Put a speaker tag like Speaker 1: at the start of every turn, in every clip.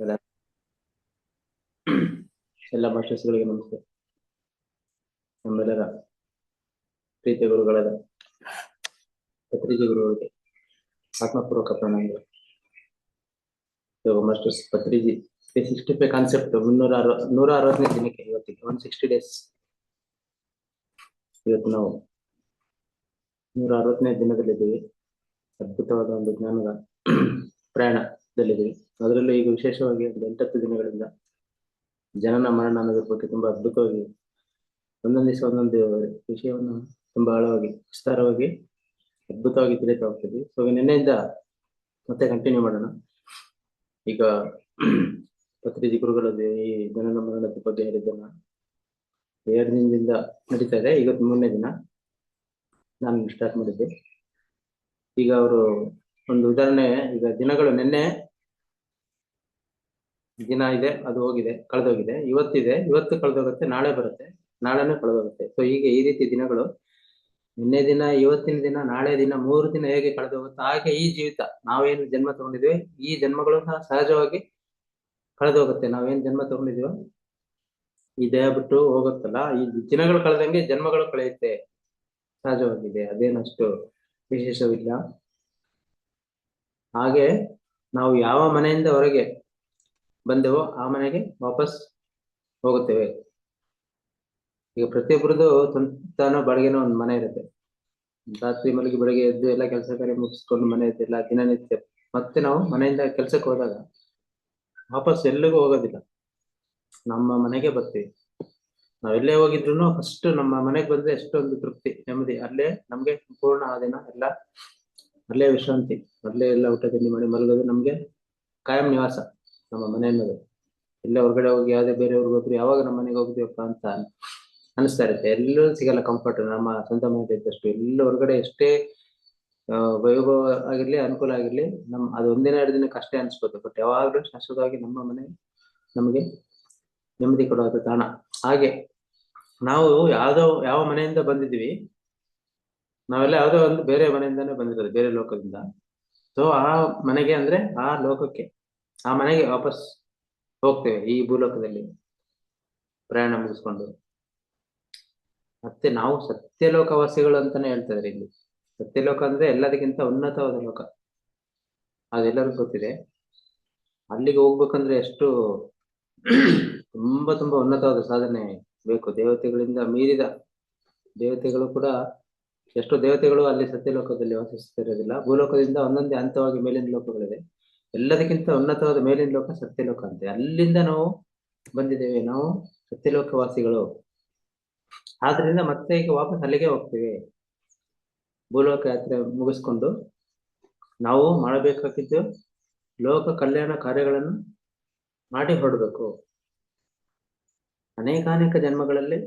Speaker 1: ಎಲ್ಲ ಎಲ್ಲ ಮಾಸ್ಟರ್ಸ್ಗಳಿಗೆ ನಮಸ್ತೆ. ನಮ್ಮೆಲ್ಲರ ಪ್ರೀತಿಯ ಗುರುಗಳಾದ ಪತ್ರಿಜಿ ಗುರುಗಳಿಗೆ ಆತ್ಮಪೂರ್ವಕ ಪ್ರಣಾಮಗಳು. ಮಾಸ್ಟರ್ಸ್ ಪತ್ರಿಜಿ 365 ಕಾನ್ಸೆಪ್ಟ್ 160ನೇ ದಿನಕ್ಕೆ ಇವತ್ತಿಗೆ 160 ಡೇಸ್. ಇವತ್ತು ನಾವು 160ನೇ ದಿನದಲ್ಲಿದ್ದೀವಿ. ಅದ್ಭುತವಾದ ಒಂದು ಜ್ಞಾನದ ಪ್ರಯಾಣದಲ್ಲಿದ್ದೀವಿ. ಅದರಲ್ಲೂ ಈಗ ವಿಶೇಷವಾಗಿ ಒಂದು 8 ದಿನಗಳಿಂದ ಜನನ ಮರಣ ಅನ್ನೋದ್ರ ಬಗ್ಗೆ ತುಂಬಾ ಅದ್ಭುತವಾಗಿ ಒಂದೊಂದು ದಿವಸ ಒಂದೊಂದು ವಿಷಯವನ್ನು ತುಂಬಾ ಆಳವಾಗಿ ವಿಸ್ತಾರವಾಗಿ ಅದ್ಭುತವಾಗಿ ತಿಳಿತಾ ಹೋಗ್ತಿದ್ವಿ. ಸೊ ನಿನ್ನೆಯಿಂದ ಮತ್ತೆ ಕಂಟಿನ್ಯೂ ಮಾಡೋಣ. ಈಗ ಪತ್ರಿಜಿ ಗುರುಗಳದ್ದು ಈ ಜನನ ಮರಣದ ಬಗ್ಗೆ ಹೇಳಿದ್ದನ್ನ 2 ದಿನದಿಂದ ನಡೀತಾ ಇದೆ. ಇವತ್ತು 3ನೇ ದಿನ ನಾನು ಸ್ಟಾರ್ಟ್ ಮಾಡಿದ್ದೆ. ಈಗ ಅವರು ಒಂದು ಉದಾಹರಣೆ, ಈಗ ದಿನಗಳು ನಿನ್ನೆ ದಿನ ಇದೆ, ಅದು ಹೋಗಿದೆ, ಕಳೆದೋಗಿದೆ. ಇವತ್ತಿದೆ, ಇವತ್ತು ಕಳೆದೋಗುತ್ತೆ, ನಾಳೆ ಬರುತ್ತೆ, ನಾಳೆನೂ ಕಳೆದೋಗುತ್ತೆ. ಸೊ ಹೀಗೆ ಈ ರೀತಿ ದಿನಗಳು ನಿನ್ನೆ ದಿನ, ಇವತ್ತಿನ ದಿನ, ನಾಳೆ ದಿನ, 3 ದಿನ ಹೇಗೆ ಕಳೆದೋಗುತ್ತೋ ಹಾಗೆ ಈ ಜೀವಿತ, ನಾವೇನು ಜನ್ಮ ತಗೊಂಡಿದ್ವಿ, ಈ ಜನ್ಮಗಳು ಸಹ ಸಹಜವಾಗಿ ಕಳೆದೋಗುತ್ತೆ. ನಾವೇನ್ ಜನ್ಮ ತಗೊಂಡಿದೀವೋ ಈ ದೇಹ ಬಿಟ್ಟು ಹೋಗುತ್ತಲ್ಲ, ಈ ದಿನಗಳು ಕಳೆದಂಗೆ ಜನ್ಮಗಳು ಕಳೆಯುತ್ತೆ, ಸಹಜವಾಗಿದೆ. ಅದೇನಷ್ಟು ವಿಶೇಷವಿಲ್ಲ. ಹಾಗೆ ನಾವು ಯಾವ ಮನೆಯಿಂದ ಹೊರಗೆ ಬಂದೆವೋ ಆ ಮನೆಗೆ ವಾಪಸ್ ಹೋಗುತ್ತೇವೆ. ಈಗ ಪ್ರತಿಯೊಬ್ಬರದು ಸ್ವಂತಾನೋ ಬಾಡಿಗೆನೋ ಒಂದು ಮನೆ ಇರುತ್ತೆ. ರಾತ್ರಿ ಮಲಗಿ ಬೆಳಗ್ಗೆ ಎದ್ದು ಎಲ್ಲ ಕೆಲಸ ಕಾರ್ಯ ಮುಗಿಸ್ಕೊಂಡು ಮನೆ ಇದ್ದಿಲ್ಲ ದಿನನಿತ್ಯ ಮತ್ತೆ ನಾವು ಮನೆಯಿಂದ ಕೆಲ್ಸಕ್ಕೆ ಹೋದಾಗ ವಾಪಸ್ ಎಲ್ಲಿಗೂ ಹೋಗೋದಿಲ್ಲ, ನಮ್ಮ ಮನೆಗೆ ಬರ್ತೀವಿ. ನಾವೆಲ್ಲೇ ಹೋಗಿದ್ರು ಫಸ್ಟ್ ನಮ್ಮ ಮನೆಗೆ ಬಂದ್ರೆ ಎಷ್ಟೊಂದು ತೃಪ್ತಿ, ನೆಮ್ಮದಿ. ಅಲ್ಲೇ ನಮ್ಗೆ ಸಂಪೂರ್ಣ ಆ ದಿನ ಎಲ್ಲ ಅಲ್ಲೇ ವಿಶ್ರಾಂತಿ, ಅಲ್ಲೇ ಎಲ್ಲ ಊಟ ತಿಂಡಿ ಮಾಡಿ ಮಲಗೋದು ನಮ್ಗೆ ಕಾಯಂ ನಿವಾಸ ನಮ್ಮ ಮನೆ ಅನ್ನೋದು. ಎಲ್ಲ ಹೊರಗಡೆ ಹೋಗಿ ಯಾವುದೇ ಬೇರೆಯವ್ರಿಗೆ ಹೋದ್ರು ಯಾವಾಗ ನಮ್ಮ ಮನೆಗೆ ಹೋಗ್ತೀವಪ್ಪ ಅಂತ ಅನಿಸ್ತಾ ಇರುತ್ತೆ. ಎಲ್ಲೂ ಸಿಗಲ್ಲ ಕಂಫರ್ಟ್ ನಮ್ಮ ಸ್ವಂತ ಮನೆ ಇದ್ದಷ್ಟು. ಎಲ್ಲ ಹೊರಗಡೆ ಎಷ್ಟೇ ವೈಭವ ಆಗಿರ್ಲಿ, ಅನುಕೂಲ ಆಗಿರ್ಲಿ, ಅದು 1-2 ದಿನಕ್ಕೆ ಅಷ್ಟೇ ಅನ್ಸ್ಬೋದು. ಬಟ್ ಯಾವಾಗ್ಲೂ ಶಾಶ್ವತವಾಗಿ ನಮ್ಮ ಮನೆ ನಮಗೆ ನೆಮ್ಮದಿ ಕೊಡೋದು ತಾಣ. ಹಾಗೆ ನಾವು ಯಾವ ಮನೆಯಿಂದ ಬಂದಿದ್ವಿ, ನಾವೆಲ್ಲ ಯಾವುದೋ ಒಂದು ಬೇರೆ ಮನೆಯಿಂದಾನೇ ಬಂದಿರೋದು, ಬೇರೆ ಲೋಕದಿಂದ. ಸೊ ಆ ಮನೆಗೆ ಅಂದ್ರೆ ಆ ಲೋಕಕ್ಕೆ, ಆ ಮನೆಗೆ ವಾಪಸ್ ಹೋಗ್ತೇವೆ ಈ ಭೂಲೋಕದಲ್ಲಿ ಪ್ರಯಾಣ ಮುಗಿಸ್ಕೊಂಡು. ಮತ್ತೆ ನಾವು ಸತ್ಯಲೋಕವಾಸಿಗಳು ಅಂತಾನೆ ಹೇಳ್ತಾರೆ ಇಲ್ಲಿ. ಸತ್ಯಲೋಕ ಅಂದ್ರೆ ಎಲ್ಲದಕ್ಕಿಂತ ಉನ್ನತವಾದ ಲೋಕ, ಅದೆಲ್ಲರಿಗೂ ಗೊತ್ತಿದೆ. ಅಲ್ಲಿಗೆ ಹೋಗ್ಬೇಕಂದ್ರೆ ಎಷ್ಟು ತುಂಬಾ ತುಂಬಾ ಉನ್ನತವಾದ ಸಾಧನೆ ಬೇಕು. ದೇವತೆಗಳಿಂದ ಮೀರಿದ ದೇವತೆಗಳು ಕೂಡ, ಎಷ್ಟೋ ದೇವತೆಗಳು ಅಲ್ಲಿ ಸತ್ಯಲೋಕದಲ್ಲಿ ವಾಸಿಸ್ತಿರೋದಿಲ್ಲ. ಭೂಲೋಕದಿಂದ ಒಂದೊಂದೇ ಹಂತವಾಗಿ ಮೇಲಿನ ಲೋಕಗಳಿದೆ. ಎಲ್ಲದಕ್ಕಿಂತ ಉನ್ನತವಾದ ಮೇಲಿನ ಲೋಕ ಸತ್ಯಲೋಕ ಅಂತೆ. ಅಲ್ಲಿಂದ ನಾವು ಬಂದಿದ್ದೇವೆ, ನಾವು ಸತ್ಯಲೋಕವಾಸಿಗಳು. ಆದ್ರಿಂದ ಮತ್ತೆ ಈಗ ವಾಪಸ್ ಅಲ್ಲಿಗೆ ಹೋಗ್ತೇವೆ. ಭೂಲೋಕ ಯಾತ್ರೆ ಮುಗಿಸ್ಕೊಂಡು ನಾವು ಮಾಡಬೇಕಾಗಿದ್ದು ಲೋಕ ಕಲ್ಯಾಣ ಕಾರ್ಯಗಳನ್ನು ಮಾಡಿ ಹೊರಡ್ಬೇಕು. ಅನೇಕಾನೇಕ ಜನ್ಮಗಳಲ್ಲಿ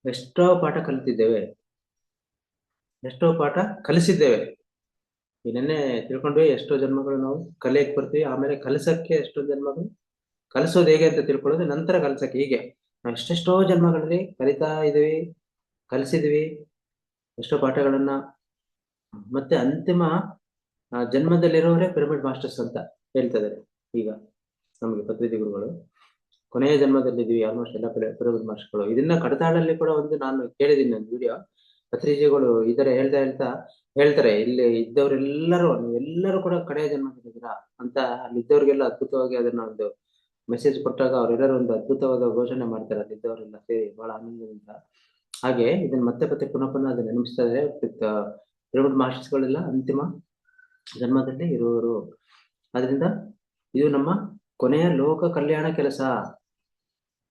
Speaker 1: ಎಷ್ಟೋ ಪಾಠ ಕಲಿತಿದ್ದೇವೆ, ಎಷ್ಟೋ ಪಾಠ ಕಲಿಸಿದ್ದೇವೆ. ಈ ನೆನ್ನೆ ತಿಳ್ಕೊಂಡ್ವಿ ಎಷ್ಟೋ ಜನ್ಮಗಳು ನಾವು ಕಲಿಯಕ್ ಬರ್ತೀವಿ, ಆಮೇಲೆ ಕಲಿಸಕ್ಕೆ ಎಷ್ಟೋ ಜನ್ಮಗಳು, ಕಲಿಸೋದು ಹೇಗೆ ಅಂತ ತಿಳ್ಕೊಳ್ಳೋದು, ನಂತರ ಕಲಿಸಕ್ಕೆ. ಹೀಗೆ ನಾವು ಎಷ್ಟೆಷ್ಟೋ ಜನ್ಮಗಳಲ್ಲಿ ಕಲಿತಾ ಇದೀವಿ, ಕಲಿಸಿದ್ವಿ ಎಷ್ಟೋ ಪಾಠಗಳನ್ನ. ಮತ್ತೆ ಅಂತಿಮ ಜನ್ಮದಲ್ಲಿರೋರೇ ಪಿರಮಿಡ್ ಮಾಸ್ಟರ್ಸ್ ಅಂತ ಹೇಳ್ತಾ ಇದಾರೆ ಈಗ ನಮ್ಗೆ ಪತ್ರಿಜಿ ಗುರುಗಳು. ಕೊನೆಯ ಜನ್ಮದಲ್ಲಿದ್ದೀವಿ ಆಲ್ಮೋಸ್ಟ್ ಎಲ್ಲ ಕಡೆ ಪಿರಮಿಡ್ ಮಾಸ್ಟರ್ಗಳು. ಇದನ್ನ ಕಡತಾಳಲ್ಲಿ ಕೂಡ ಒಂದು ನಾನು ಕೇಳಿದ್ದೀನಿ, ಒಂದು ವಿಡಿಯೋ. ಪತ್ರಿಜಿಗಳು ಇದರ ಹೇಳ್ತಾರೆ ಇಲ್ಲಿ ಇದ್ದವರೆಲ್ಲರೂ, ನೀವೆಲ್ಲರೂ ಕೂಡ ಕಡೆಯ ಜನ್ಮದಲ್ಲಿದ್ದೀರಾ ಅಂತ. ಅಲ್ಲಿದ್ದವ್ರಿಗೆಲ್ಲ ಅದ್ಭುತವಾಗಿ ಅದನ್ನ ಒಂದು ಮೆಸೇಜ್ ಕೊಟ್ಟಾಗ ಅವರೆಲ್ಲರೂ ಒಂದು ಅದ್ಭುತವಾದ ಘೋಷಣೆ ಮಾಡ್ತಾರೆ, ಅಲ್ಲಿದ್ದವರೆಲ್ಲ ಸೇರಿ ಬಹಳ ಆನಂದದಿಂದ. ಹಾಗೆ ಇದನ್ನ ಮತ್ತೆ ಪುನಃ ಅದನ್ನ ನೆನಪಿಸ್ತಾ ಇದ್ದಾರೆ. ಪಿರಮಿಡ್ ಮಾಸ್ಟರ್ಸ್ಗಳೆಲ್ಲ ಅಂತಿಮ ಜನ್ಮದಲ್ಲಿ ಇರುವರು. ಅದರಿಂದ ಇದು ನಮ್ಮ ಕೊನೆಯ ಲೋಕ ಕಲ್ಯಾಣ ಕೆಲಸ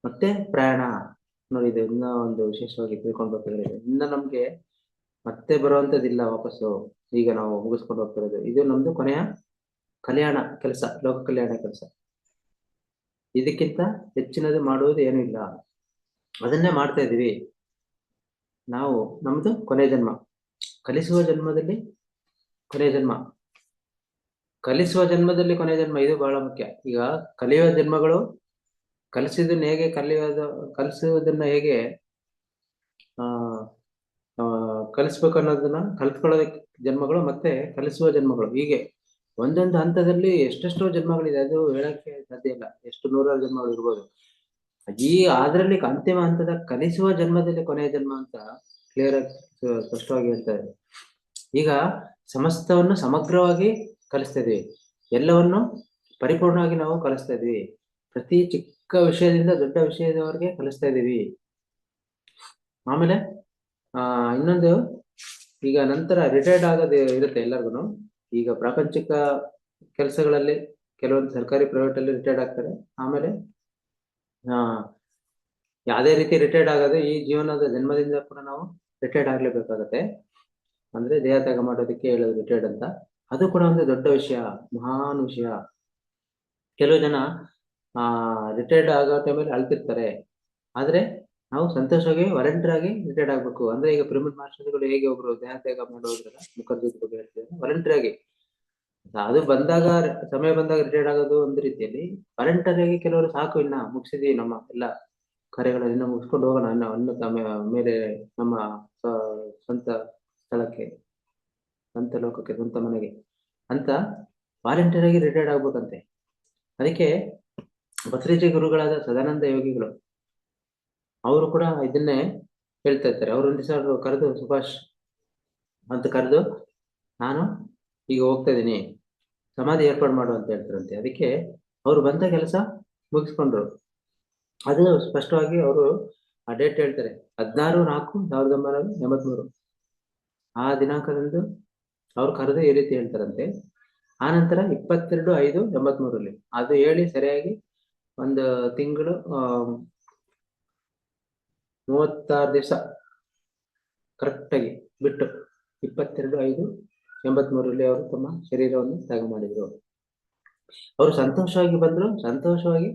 Speaker 1: ಮತ್ತೆ ಪ್ರಯಾಣ ನೋಡಿ. ಇದು ಇನ್ನ ಒಂದು ವಿಶೇಷವಾಗಿ ತಿಳ್ಕೊಂಡ್ಬೇಕಾದ್ರೆ, ಇನ್ನ ನಮ್ಗೆ ಮತ್ತೆ ಬರುವಂತದಿಲ್ಲ ವಾಪಸ್ಸು. ಈಗ ನಾವು ಮುಗಿಸ್ಕೊಂಡು ಹೋಗ್ತಿರೋದು ಇದು ನಮ್ದು ಕೊನೆಯ ಕಲ್ಯಾಣ ಕೆಲಸ, ಲೋಕ ಕಲ್ಯಾಣ ಕೆಲಸ. ಇದಕ್ಕಿಂತ ಹೆಚ್ಚಿನದು ಮಾಡುವುದು ಏನೂ ಇಲ್ಲ, ಅದನ್ನೇ ಮಾಡ್ತಾ ಇದೀವಿ ನಾವು. ನಮ್ದು ಕೊನೆಯ ಜನ್ಮ, ಕಲಿಸುವ ಜನ್ಮದಲ್ಲಿ ಕೊನೆಯ ಜನ್ಮ, ಕಲಿಸುವ ಜನ್ಮದಲ್ಲಿ ಕೊನೆಯ ಜನ್ಮ. ಇದು ಬಹಳ ಮುಖ್ಯ. ಈಗ ಕಲಿಯುವ ಜನ್ಮಗಳು ಕಲಿಸಿದನ್ನ ಹೇಗೆ ಕಲಿಸುವುದನ್ನ ಹೇಗೆ ಕಲಿಸ್ಬೇಕು ಅನ್ನೋದನ್ನ ಕಲ್ತ್ಕೊಳ್ಳೋದಕ್ಕೆ ಜನ್ಮಗಳು, ಮತ್ತೆ ಕಲಿಸುವ ಜನ್ಮಗಳು. ಹೀಗೆ ಒಂದೊಂದು ಹಂತದಲ್ಲಿ ಎಷ್ಟೆಷ್ಟೋ ಜನ್ಮಗಳಿದೆ, ಅದು ಹೇಳಕ್ಕೆ ಸಾಧ್ಯ ಇಲ್ಲ, ಎಷ್ಟು ನೂರಾರು ಜನ್ಮಗಳು ಇರ್ಬೋದು. ಈ ಅದರಲ್ಲಿ ಅಂತಿಮ ಹಂತದ ಕಲಿಸುವ ಜನ್ಮದಲ್ಲಿ ಕೊನೆಯ ಜನ್ಮ ಅಂತ ಕ್ಲಿಯರ್ ಆಗಿ ಸ್ಪಷ್ಟವಾಗಿ ಹೇಳ್ತಾ ಇದೆ. ಈಗ ಸಮಸ್ತವನ್ನು ಸಮಗ್ರವಾಗಿ ಕಲಿಸ್ತಾ ಇದೀವಿ, ಎಲ್ಲವನ್ನು ಪರಿಪೂರ್ಣವಾಗಿ ನಾವು ಕಲಿಸ್ತಾ ಇದೀವಿ, ಪ್ರತಿ ಚಿಕ್ಕ ವಿಷಯದಿಂದ ದೊಡ್ಡ ವಿಷಯದವರೆಗೆ ಕಲಿಸ್ತಾ ಇದೀವಿ. ಆಮೇಲೆ ಇನ್ನೊಂದು, ಈಗ ನಂತರ ರಿಟೈರ್ಡ್ ಆಗೋದು ಇರುತ್ತೆ ಎಲ್ಲರಿಗೂ. ಈಗ ಪ್ರಾಪಂಚಿಕ ಕೆಲಸಗಳಲ್ಲಿ ಕೆಲವೊಂದು ಸರ್ಕಾರಿ ಪ್ರೈವೇಟ್ ಅಲ್ಲಿ ರಿಟೈರ್ಡ್ ಆಗ್ತಾರೆ. ಆಮೇಲೆ ಯಾವುದೇ ರೀತಿ ರಿಟೈರ್ಡ್ ಆಗೋದು, ಈ ಜೀವನದ ಜನ್ಮದಿಂದ ಕೂಡ ನಾವು ರಿಟೈರ್ಡ್ ಆಗ್ಲೇಬೇಕಾಗತ್ತೆ. ಅಂದ್ರೆ ದೇಹ ತ್ಯಾಗ ಮಾಡೋದಕ್ಕೆ ಹೇಳೋದು ರಿಟೈರ್ಡ್ ಅಂತ. ಅದು ಕೂಡ ಒಂದು ದೊಡ್ಡ ವಿಷಯ, ಮಹಾನ್ ವಿಷಯ. ಕೆಲವು ಜನ ರಿಟೈರ್ಡ್ ಆಗೋ ಟೈಮಲ್ಲಿ ಅಳ್ತಿರ್ತಾರೆ. ಆದ್ರೆ ನಾವು ಸಂತೋಷವಾಗಿ ವಾಲಂಟಿಯರ್ ಆಗಿ ರಿಟೈರ್ಡ್ ಆಗ್ಬೇಕು. ಅಂದ್ರೆ ಈಗ ಪಿರಮಿಡ್ ಮಾಸ್ಟರ್ಗಳು ಹೇಗೆ ಒಬ್ರು ದೇಹ ತ್ಯಾಗ ಮಾಡೋದ್ರಲ್ಲ, ಮುಖರ್ಜಿ ಬಗ್ಗೆ ಹೇಳ್ತಿದ್ದಾರೆ, ವಾಲಂಟಿಯರ್ ಆಗಿ ಅದು ಬಂದಾಗ, ಸಮಯ ಬಂದಾಗ ರಿಟೈರ್ಡ್ ಆಗೋದು ಒಂದು ರೀತಿಯಲ್ಲಿ. ವಾಲಂಟಿಯರ್ ಆಗಿ ಕೆಲವರು ಸಾಕು, ಇನ್ನ ಮುಗಿಸಿದ್ವಿ ನಮ್ಮ ಎಲ್ಲ ಕಾರ್ಯಗಳನ್ನ ಮುಗಿಸ್ಕೊಂಡು ಹೋಗೋಣ ಮೇಲೆ ನಮ್ಮ ಸ್ವಂತ ಸ್ಥಳಕ್ಕೆ, ಸ್ವಂತ ಲೋಕಕ್ಕೆ, ಸ್ವಂತ ಮನೆಗೆ ಅಂತ ವಾಲಂಟಿಯರ್ ಆಗಿ ರಿಟೈರ್ಡ್ ಆಗ್ಬೇಕಂತೆ. ಅದಕ್ಕೆ ಬಸರೀಜಿ ಗುರುಗಳಾದ ಸದಾನಂದ ಯೋಗಿಗಳು ಅವರು ಕೂಡ ಇದನ್ನೇ ಹೇಳ್ತಾ ಇರ್ತಾರೆ. ಅವರು ಒಂದು ದಿವಸ ಕರೆದು, ಸುಭಾಷ್ ಅಂತ ಕರೆದು, ನಾನು ಈಗ ಹೋಗ್ತಾ ಇದ್ದೀನಿ, ಸಮಾಧಿ ಏರ್ಪಾಡು ಮಾಡು ಅಂತ ಹೇಳ್ತಾರಂತೆ. ಅದಕ್ಕೆ ಅವರು ಬಂದ ಕೆಲಸ ಮುಗಿಸ್ಕೊಂಡ್ರು. ಅದು ಸ್ಪಷ್ಟವಾಗಿ ಅವರು ಆ ಡೇಟ್ ಹೇಳ್ತಾರೆ, 16/4/1983 ಆ ದಿನಾಂಕದಂದು ಅವ್ರು ಕರೆದು ಈ ರೀತಿ ಹೇಳ್ತಾರಂತೆ. ಆ ನಂತರ 22/5/83 ಅದು ಹೇಳಿ ಸರಿಯಾಗಿ ಒಂದು ತಿಂಗಳು 36 ದಿವಸ ಕರೆಕ್ಟಾಗಿ ಬಿಟ್ಟು 22/5/83 ಅವರು ತಮ್ಮ ಶರೀರವನ್ನು ತ್ಯಾಗ ಮಾಡಿದ್ರು. ಅವರು ಸಂತೋಷವಾಗಿ ಬಂದ್ರು, ಸಂತೋಷವಾಗಿ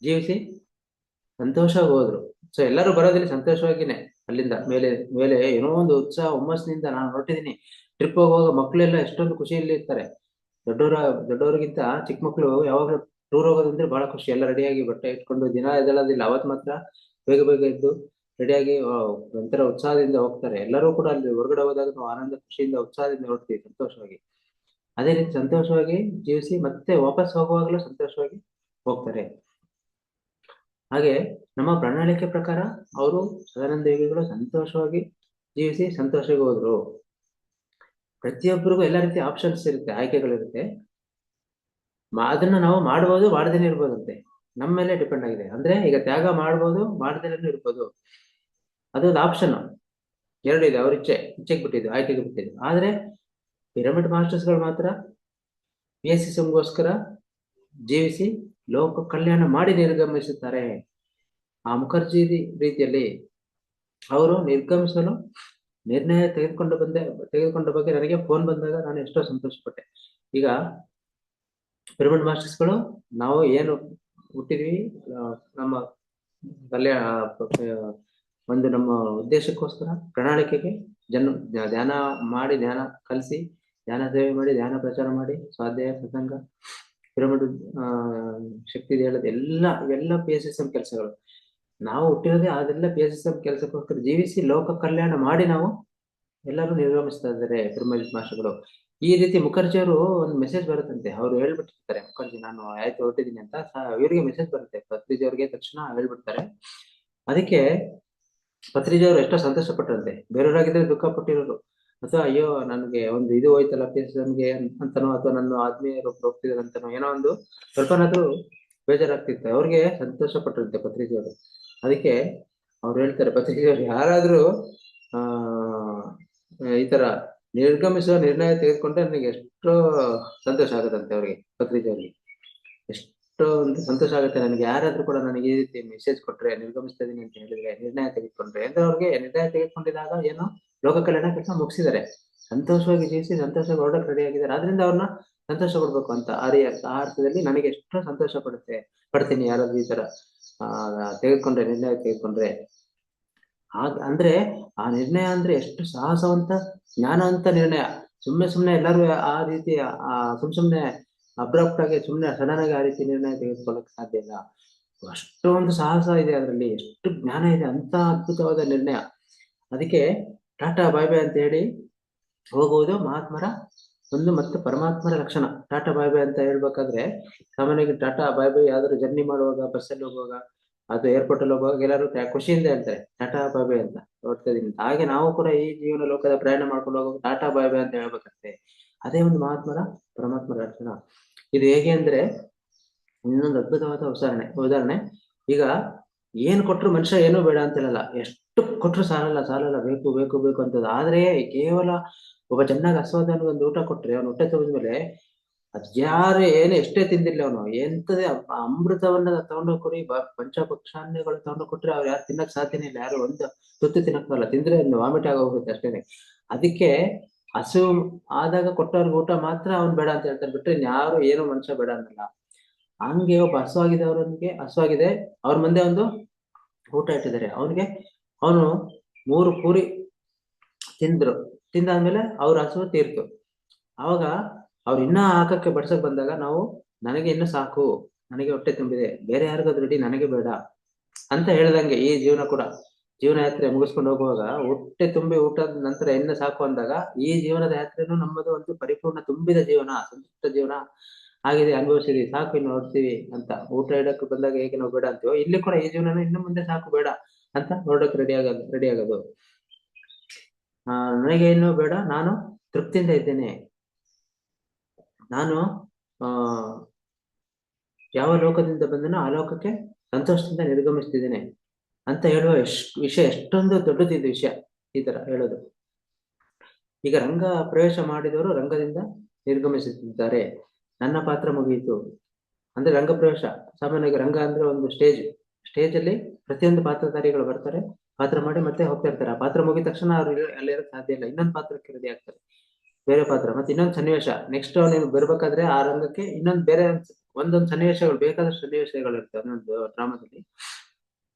Speaker 1: ಜೀವಿಸಿ ಸಂತೋಷವಾಗಿ ಹೋದ್ರು. ಸೊ ಎಲ್ಲರೂ ಬರೋದಿಲ್ಲ ಸಂತೋಷವಾಗಿನೇ. ಅಲ್ಲಿಂದ ಮೇಲೆ ಏನೋ ಒಂದು ಉತ್ಸಾಹ ಹುಮ್ಮಸ್ಸಿನಿಂದ ನಾನು ಹೊರಟಿದ್ದೀನಿ, ಟ್ರಿಪ್ ಹೋಗುವಾಗ ಮಕ್ಕಳೆಲ್ಲ ಎಷ್ಟೊಂದು ಖುಷಿಯಲ್ಲಿ ಇರ್ತಾರೆ. ದೊಡ್ಡವರಿಗಿಂತ ಚಿಕ್ಕ ಮಕ್ಕಳು ಯಾವಾಗಲೂ ಟೂರ್ ಹೋಗೋದಂದ್ರೆ ಬಹಳ ಖುಷಿ. ಎಲ್ಲ ರೆಡಿಯಾಗಿ ಬಟ್ಟೆ ಇಟ್ಕೊಂಡು ದಿನ ಎದ್ದೇಳೋದಿಲ್ಲ, ಅವತ್ತು ಮಾತ್ರ ಬೇಗ ಬೇಗ ಎದ್ದು ರೆಡಿಯಾಗಿ ಒಂಥರ ಉತ್ಸಾಹದಿಂದ ಹೋಗ್ತಾರೆ. ಎಲ್ಲರೂ ಕೂಡ ಅಲ್ಲಿ ಹೊರಗಡೆ ಹೋದಾಗ ನಾವು ಆನಂದ ಖುಷಿಯಿಂದ ಉತ್ಸಾಹದಿಂದ ಹೊರಡ್ತೀವಿ ಸಂತೋಷವಾಗಿ. ಅದೇ ರೀತಿ ಸಂತೋಷವಾಗಿ ಜೀವಿಸಿ ಮತ್ತೆ ವಾಪಸ್ ಹೋಗುವಾಗಲೂ ಸಂತೋಷವಾಗಿ ಹೋಗ್ತಾರೆ. ಹಾಗೆ ನಮ್ಮ ಪ್ರಣಾಳಿಕೆ ಪ್ರಕಾರ ಅವರು ಸದಾನಂದ ಯೋಗಿಗಳು ಸಂತೋಷವಾಗಿ ಜೀವಿಸಿ ಸಂತೋಷವಾಗಿ ಹೋದ್ರು. ಪ್ರತಿಯೊಬ್ಬರಿಗೂ ಎಲ್ಲ ರೀತಿಯ ಆಪ್ಷನ್ಸ್ ಇರುತ್ತೆ, ಆಯ್ಕೆಗಳಿರುತ್ತೆ. ಅದನ್ನ ನಾವು ಮಾಡ್ಬೋದು, ಮಾಡದೇನೆ ಇರ್ಬೋದಂತೆ, ನಮ್ಮ ಮೇಲೆ ಡಿಪೆಂಡ್ ಆಗಿದೆ. ಅಂದ್ರೆ ಈಗ ತ್ಯಾಗ ಮಾಡ್ಬೋದು, ಮಾಡದೇನೆ ಇರ್ಬೋದು, ಅದೊಂದು ಆಪ್ಷನ್. ಎರಡು ಇದೆ, ಅವ್ರ ಇಚ್ಛೆಗೆ ಬಿಟ್ಟಿದ್ದು, ಆಯ್ಕೆಗೆ ಬಿಟ್ಟಿದ್ದು. ಆದ್ರೆ ಪಿರಮಿಡ್ ಮಾಸ್ಟರ್ಸ್ಗಳು ಮಾತ್ರ PSSMಗೋಸ್ಕರ ಜೀವಿಸಿ ಲೋಕ ಕಲ್ಯಾಣ ಮಾಡಿ ನಿರ್ಗಮಿಸುತ್ತಾರೆ. ಆ ಮುಖರ್ಜಿ ರೀತಿಯಲ್ಲಿ ಅವರು ನಿರ್ಗಮಿಸಲು ನಿರ್ಣಯ ತೆಗೆದುಕೊಂಡ ಬಗ್ಗೆ ನನಗೆ ಫೋನ್ ಬಂದಾಗ ನಾನು ಎಷ್ಟೋ ಸಂತೋಷ ಪಟ್ಟೆ. ಈಗ ಪಿರಮಿಡ್ ಮಾಸ್ಟರ್ಸ್ಗಳು ನಾವು ಏನು ಹುಟ್ಟಿದ್ವಿ, ನಮ್ಮ ಕಲ್ಯಾಣ ಒಂದು ನಮ್ಮ ಉದ್ದೇಶಕ್ಕೋಸ್ಕರ, ಪ್ರಣಾಳಿಕೆಗೆ ಧ್ಯಾನ ಮಾಡಿ, ಧ್ಯಾನ ಕಲಿಸಿ, ಧ್ಯಾನ ಸೇವೆ ಮಾಡಿ, ಧ್ಯಾನ ಪ್ರಚಾರ ಮಾಡಿ, ಸ್ವಾಧ್ಯಾಯ ಪ್ರಸಂಗ, ಪಿರಮಿಡ್ ಶಕ್ತಿ ಹೇಳೋದು ಇವೆಲ್ಲ PSSM ಕೆಲಸಗಳು. ನಾವು ಹುಟ್ಟಿರೋದೇ ಅದೆಲ್ಲ PSSM ಕೆಲಸಕ್ಕೋಸ್ಕರ ಜೀವಿಸಿ ಲೋಕ ಕಲ್ಯಾಣ ಮಾಡಿ ನಾವು ಎಲ್ಲರೂ ನಿರ್ಗಮಿಸ್ತಾ ಇದ್ದಾರೆ ಪಿರಮಿಡ್ ಮಾಸ್ಟರ್ಗಳು. ಈ ರೀತಿ ಮುಖರ್ಜಿಯವರು ಒಂದು ಮೆಸೇಜ್ ಬರುತ್ತಂತೆ, ಅವ್ರು ಹೇಳ್ಬಿಟ್ಟಿರ್ತಾರೆ, ಮುಖರ್ಜಿ ನಾನು ಆಯ್ತು ಹೊರಟಿದ್ದೀನಿ ಅಂತ. ಇವರಿಗೆ ಮೆಸೇಜ್ ಬರುತ್ತೆ, ಪತ್ರಿಜಿ ಅವ್ರಿಗೆ ತಕ್ಷಣ ಹೇಳ್ಬಿಡ್ತಾರೆ. ಅದಕ್ಕೆ ಪತ್ರಿಜಿ ಅವರು ಎಷ್ಟೋ ಸಂತೋಷ ಪಟ್ಟರಂತೆ. ಬೇರೆಯವರಾಗಿದ್ರೆ ದುಃಖ ಪಟ್ಟಿರೋರು, ಅಥವಾ ಅಯ್ಯೋ ನನಗೆ ಒಂದು ಇದು ಹೋಯ್ತಲ್ಲ PSSMಗೆ ಅಂತನೋ, ಅಥವಾ ನನ್ನ ಆತ್ಮೀಯರು ಹೋಗ್ತಿದ್ದಾರೆ ಅಂತನೋ, ಏನೋ ಒಂದು ಸ್ವಲ್ಪನಾದ್ರೂ ಬೇಜಾರಾಗ್ತಿತ್ತು. ಅವ್ರಿಗೆ ಸಂತೋಷ ಪಟ್ಟಿರುತ್ತೆ ಪತ್ರಿಜಿ ಅವರು. ಅದಕ್ಕೆ ಅವ್ರು ಹೇಳ್ತಾರೆ, ಪತ್ರಿಜಿ ಅವರು ಯಾರಾದ್ರೂ ಈ ತರ ನಿರ್ಗಮಿಸುವ ನಿರ್ಣಯ ತೆಗೆದುಕೊಂಡ್ರೆ ನನಗೆ ಎಷ್ಟೋ ಸಂತೋಷ ಆಗುತ್ತಂತೆ. ಅವ್ರಿಗೆ, ಪತ್ರಿಜಿ ಅವ್ರಿಗೆ ಎಷ್ಟೋ ಒಂದು ಸಂತೋಷ ಆಗುತ್ತೆ ನನಗೆ, ಯಾರಾದ್ರೂ ಕೂಡ ನನಗೆ ಈ ರೀತಿ ಮೆಸೇಜ್ ಕೊಟ್ರೆ, ನಿರ್ಗಮಿಸ್ತಾ ಇದೀನಿ ಅಂತ ಹೇಳಿದ್ರೆ, ನಿರ್ಣಯ ತೆಗೆದುಕೊಂಡ್ರೆ ಅಂದ್ರೆ ಅವ್ರಿಗೆ ನಿರ್ಣಯ ತೆಗೆದುಕೊಂಡಿದಾಗ ಏನೋ ಲೋಕ ಕಲ್ಯಾಣ ಕೆಲಸ ಮುಗಿಸಿದ್ದಾರೆ, ಸಂತೋಷವಾಗಿ ಜೀವಿಸಿ ಸಂತೋಷವಾಗಿ ಹೊರಡಕ್ಕೆ ರೆಡಿ ಆಗಿದ್ದಾರೆ. ಆದ್ರಿಂದ ಅವ್ರನ್ನ ಸಂತೋಷ ಕೊಡ್ಬೇಕು ಅಂತ ಆ ಅರ್ಥದಲ್ಲಿ ನನಗೆ ಎಷ್ಟೋ ಸಂತೋಷ ಪಡ್ತೀನಿ ಯಾರಾದ್ರೂ ಈ ತರ ತೆಗೆದುಕೊಂಡ್ರೆ, ನಿರ್ಣಯ ತೆಗೆದುಕೊಂಡ್ರೆ. ಅಂದ್ರೆ ಆ ನಿರ್ಣಯ ಅಂದ್ರೆ ಎಷ್ಟು ಸಾಹಸವಂತ, ಜ್ಞಾನವಂತ ನಿರ್ಣಯ. ಸುಮ್ನೆ ಎಲ್ಲರೂ ಆ ರೀತಿ ಸುಮ್ನೆ ಅಬ್ರಪ್ಟ್ ಆಗಿ ಸುಮ್ನೆ ಸಡನ್ ಆಗಿ ಆ ರೀತಿ ನಿರ್ಣಯ ತೆಗೆದುಕೊಳ್ಳಕ್ ಸಾಧ್ಯ ಇಲ್ಲ. ಅಷ್ಟೊಂದು ಸಾಹಸ ಇದೆ ಅದರಲ್ಲಿ, ಎಷ್ಟು ಜ್ಞಾನ ಇದೆ, ಅಂತ ಅದ್ಭುತವಾದ ನಿರ್ಣಯ. ಅದಕ್ಕೆ ಟಾಟಾ ಬಾಯ್ ಬಾಯ್ ಅಂತ ಹೇಳಿ ಹೋಗುವುದು ಮಹಾತ್ಮರ ಒಂದು ಮತ್ತೆ ಪರಮಾತ್ಮನ ಲಕ್ಷಣ. ಟಾಟಾ ಬಾಯ್ ಬಾಯ್ ಅಂತ ಹೇಳ್ಬೇಕಾದ್ರೆ ಸಾಮಾನ್ಯವಾಗಿ ಟಾಟಾ ಬಾಯ್ ಬಾಯ್ ಯಾವ್ದಾದ್ರು ಜರ್ನಿ ಮಾಡುವಾಗ, ಬಸ್ಸಲ್ಲಿ ಹೋಗುವಾಗ, ಅದು ಏರ್ಪೋರ್ಟ್ ಅಲ್ಲಿ ಹೋಗುವಾಗ ಎಲ್ಲರೂ ಖುಷಿಯಿಂದ ಹೇಳ್ತಾರೆ ಟಾಟಾ ಬಾಯ್ ಬಾಯ್ ಅಂತ, ನೋಡ್ತಾ ಇದೀನಿ. ಹಾಗೆ ನಾವು ಕೂಡ ಈ ಜೀವನ ಲೋಕದ ಪ್ರಯಾಣ ಮಾಡ್ಕೊಂಡು ಹೋಗುವಾಗ ಟಾಟಾ ಬಾಯ್ ಬಾಯ್ ಅಂತ ಹೇಳ್ಬೇಕಂತೆ. ಅದೇ ಒಂದು ಪರಮಾತ್ಮರ ಲಕ್ಷಣ. ಇದು ಹೇಗೆ ಅಂದ್ರೆ, ಇನ್ನೊಂದು ಅದ್ಭುತವಾದ ಉದಾಹರಣೆ. ಈಗ ಏನ್ ಕೊಟ್ರು ಮನುಷ್ಯ ಏನೂ ಬೇಡ ಅಂತ ಹೇಳಲ್ಲ, ಎಷ್ಟು ಕೊಟ್ರು ಸಾಲಲ್ಲ, ಬೇಕು ಬೇಕು ಬೇಕು ಅಂತದ. ಆದ್ರೆ ಕೇವಲ ಒಬ್ಬ ಚೆನ್ನಾಗಿ ಹಸ್ವಾದ ಒಂದು ಊಟ ಕೊಟ್ರೆ, ಅವ್ನು ಹೊಟ್ಟೆ ತುಂಬಿದ್ಮೇಲೆ ಅದ್ಯಾರು ಎಷ್ಟೇ ತಿಂದಿರ್ಲಿ ಅವನು, ಎಂತದೇ ಅಮೃತವನ್ನ ತಗೊಂಡೋಗಿ ಕೊಡಿ, ಪಂಚಭಕ್ಷಾನ್ಯಗಳು ತಗೊಂಡೋಗಿ ಕೊಟ್ರೆ ಅವ್ರು ಯಾರು ತಿನ್ನಕ್ ಸಾಧ್ಯನೇ ಇಲ್ಲ. ಯಾರು ಒಂದು ತುತ್ತು ತಿನ್ನಕ್ಕಲ್ಲ, ತಿಂದ್ರೆ ವಾಮಿಟ್ ಆಗೋಗುತ್ತೆ ಅಷ್ಟೇನೆ. ಅದಕ್ಕೆ ಹಸು ಆದಾಗ ಕೊಟ್ಟವ್ರಿಗೆ ಊಟ ಮಾತ್ರ ಅವ್ನು ಬೇಡ ಅಂತ ಹೇಳ್ತಾರೆ, ಬಿಟ್ರೆ ಯಾರು ಏನು ಮನುಷ್ಯ ಬೇಡ ಅನ್ನಲ್ಲ. ಹಂಗೆ ಒಬ್ಬ ಹಸುವಾಗಿದೆ, ಅವ್ರ ಮುಂದೆ ಒಂದು ಊಟ ಇಟ್ಟಿದ್ದಾರೆ. ಅವನು 3 ಪೂರಿ ತಿಂದಾದ್ಮೇಲೆ ಅವ್ರ ಹಸು ತೀರ್ತು. ಅವಾಗ ಅವ್ರು ಇನ್ನ ಹಾಕಕ್ಕೆ ಬಡ್ಸಕ್ ಬಂದಾಗ ನಾವು, ನನಗೆ ಇನ್ನು ಸಾಕು, ನನಗೆ ಹೊಟ್ಟೆ ತುಂಬಿದೆ, ಬೇರೆ ಯಾರಿಗಾದ್ರು ರೆಡಿ, ನನಗೆ ಬೇಡ ಅಂತ ಹೇಳ್ದಂಗೆ ಈ ಜೀವನ ಯಾತ್ರೆ ಮುಗಿಸ್ಕೊಂಡು ಹೋಗುವಾಗ ಹೊಟ್ಟೆ ತುಂಬಿ ಊಟದ ನಂತರ ಇನ್ನು ಸಾಕು ಅಂದಾಗ, ಈ ಜೀವನದ ಯಾತ್ರೆನೂ ನಮ್ಮದು ಒಂದು ಪರಿಪೂರ್ಣ ತುಂಬಿದ ಜೀವನ, ಸಂತುಷ್ಟ ಜೀವನ ಆಗಿದೆ, ಅನುಭವಿಸಿದ್ವಿ, ಸಾಕು ಇನ್ನು ಹೊರಡ್ತೀವಿ ಅಂತ. ಊಟ ಇಡಕ್ಕೆ ಬಂದಾಗ ಹೇಗೆ ನಾವು ಬೇಡ ಅಂತೀವೋ, ಇಲ್ಲಿ ಕೂಡ ಈ ಜೀವನ ಇನ್ನು ಮುಂದೆ ಸಾಕು ಬೇಡ ಅಂತ ಹೊರಡಕ್ಕೆ ರೆಡಿ ಆಗೋದು. ನನಗೆ ಇನ್ನೂ ಬೇಡ, ನಾನು ತೃಪ್ತಿಯಿಂದ ಇದ್ದೇನೆ, ನಾನು ಯಾವ ಲೋಕದಿಂದ ಬಂದನೋ ಆ ಲೋಕಕ್ಕೆ ಸಂತೋಷದಿಂದ ನಿರ್ಗಮಿಸ್ತಿದ್ದೇನೆ ಅಂತ ಹೇಳುವ ವಿಷಯ ಎಷ್ಟೊಂದು ದೊಡ್ಡದಿದ್ದ ವಿಷಯ ಈ ತರ ಹೇಳೋದು. ಈಗ ರಂಗ ಪ್ರವೇಶ ಮಾಡಿದವರು ರಂಗದಿಂದ ನಿರ್ಗಮಿಸುತ್ತಿದ್ದಾರೆ, ನನ್ನ ಪಾತ್ರ ಮುಗಿಯಿತು ಅಂದ್ರೆ ರಂಗ ಪ್ರವೇಶ. ಸಾಮಾನ್ಯವಾಗಿ ರಂಗ ಅಂದ್ರೆ ಒಂದು ಸ್ಟೇಜ್ ಅಲ್ಲಿ ಪ್ರತಿಯೊಂದು ಪಾತ್ರಧಾರಿಗಳು ಬರ್ತಾರೆ, ಪಾತ್ರ ಮಾಡಿ ಮತ್ತೆ ಹೋಗ್ತಾ ಇರ್ತಾರೆ. ಆ ಪಾತ್ರ ಮುಗಿದ ತಕ್ಷಣ ಅವ್ರು ಅಲ್ಲಿರಕ್ಕೆ ಸಾಧ್ಯ ಇಲ್ಲ, ಇನ್ನೊಂದು ಪಾತ್ರಕ್ಕೆ ರೆಡಿ ಆಗ್ತಾರೆ, ಬೇರೆ ಪಾತ್ರ, ಮತ್ತೆ ಇನ್ನೊಂದು ಸನ್ನಿವೇಶ. ನೆಕ್ಸ್ಟ್ ನೀವು ಬರ್ಬೇಕಾದ್ರೆ ಆ ರಂಗಕ್ಕೆ ಇನ್ನೊಂದು ಬೇರೆ ಒಂದೊಂದು ಸನ್ನಿವೇಶಗಳು, ಬೇಕಾದಷ್ಟು ಸನ್ನಿವೇಶಗಳು ಇರ್ತವೆ ಒಂದೊಂದು ಡ್ರಾಮಾದಲ್ಲಿ.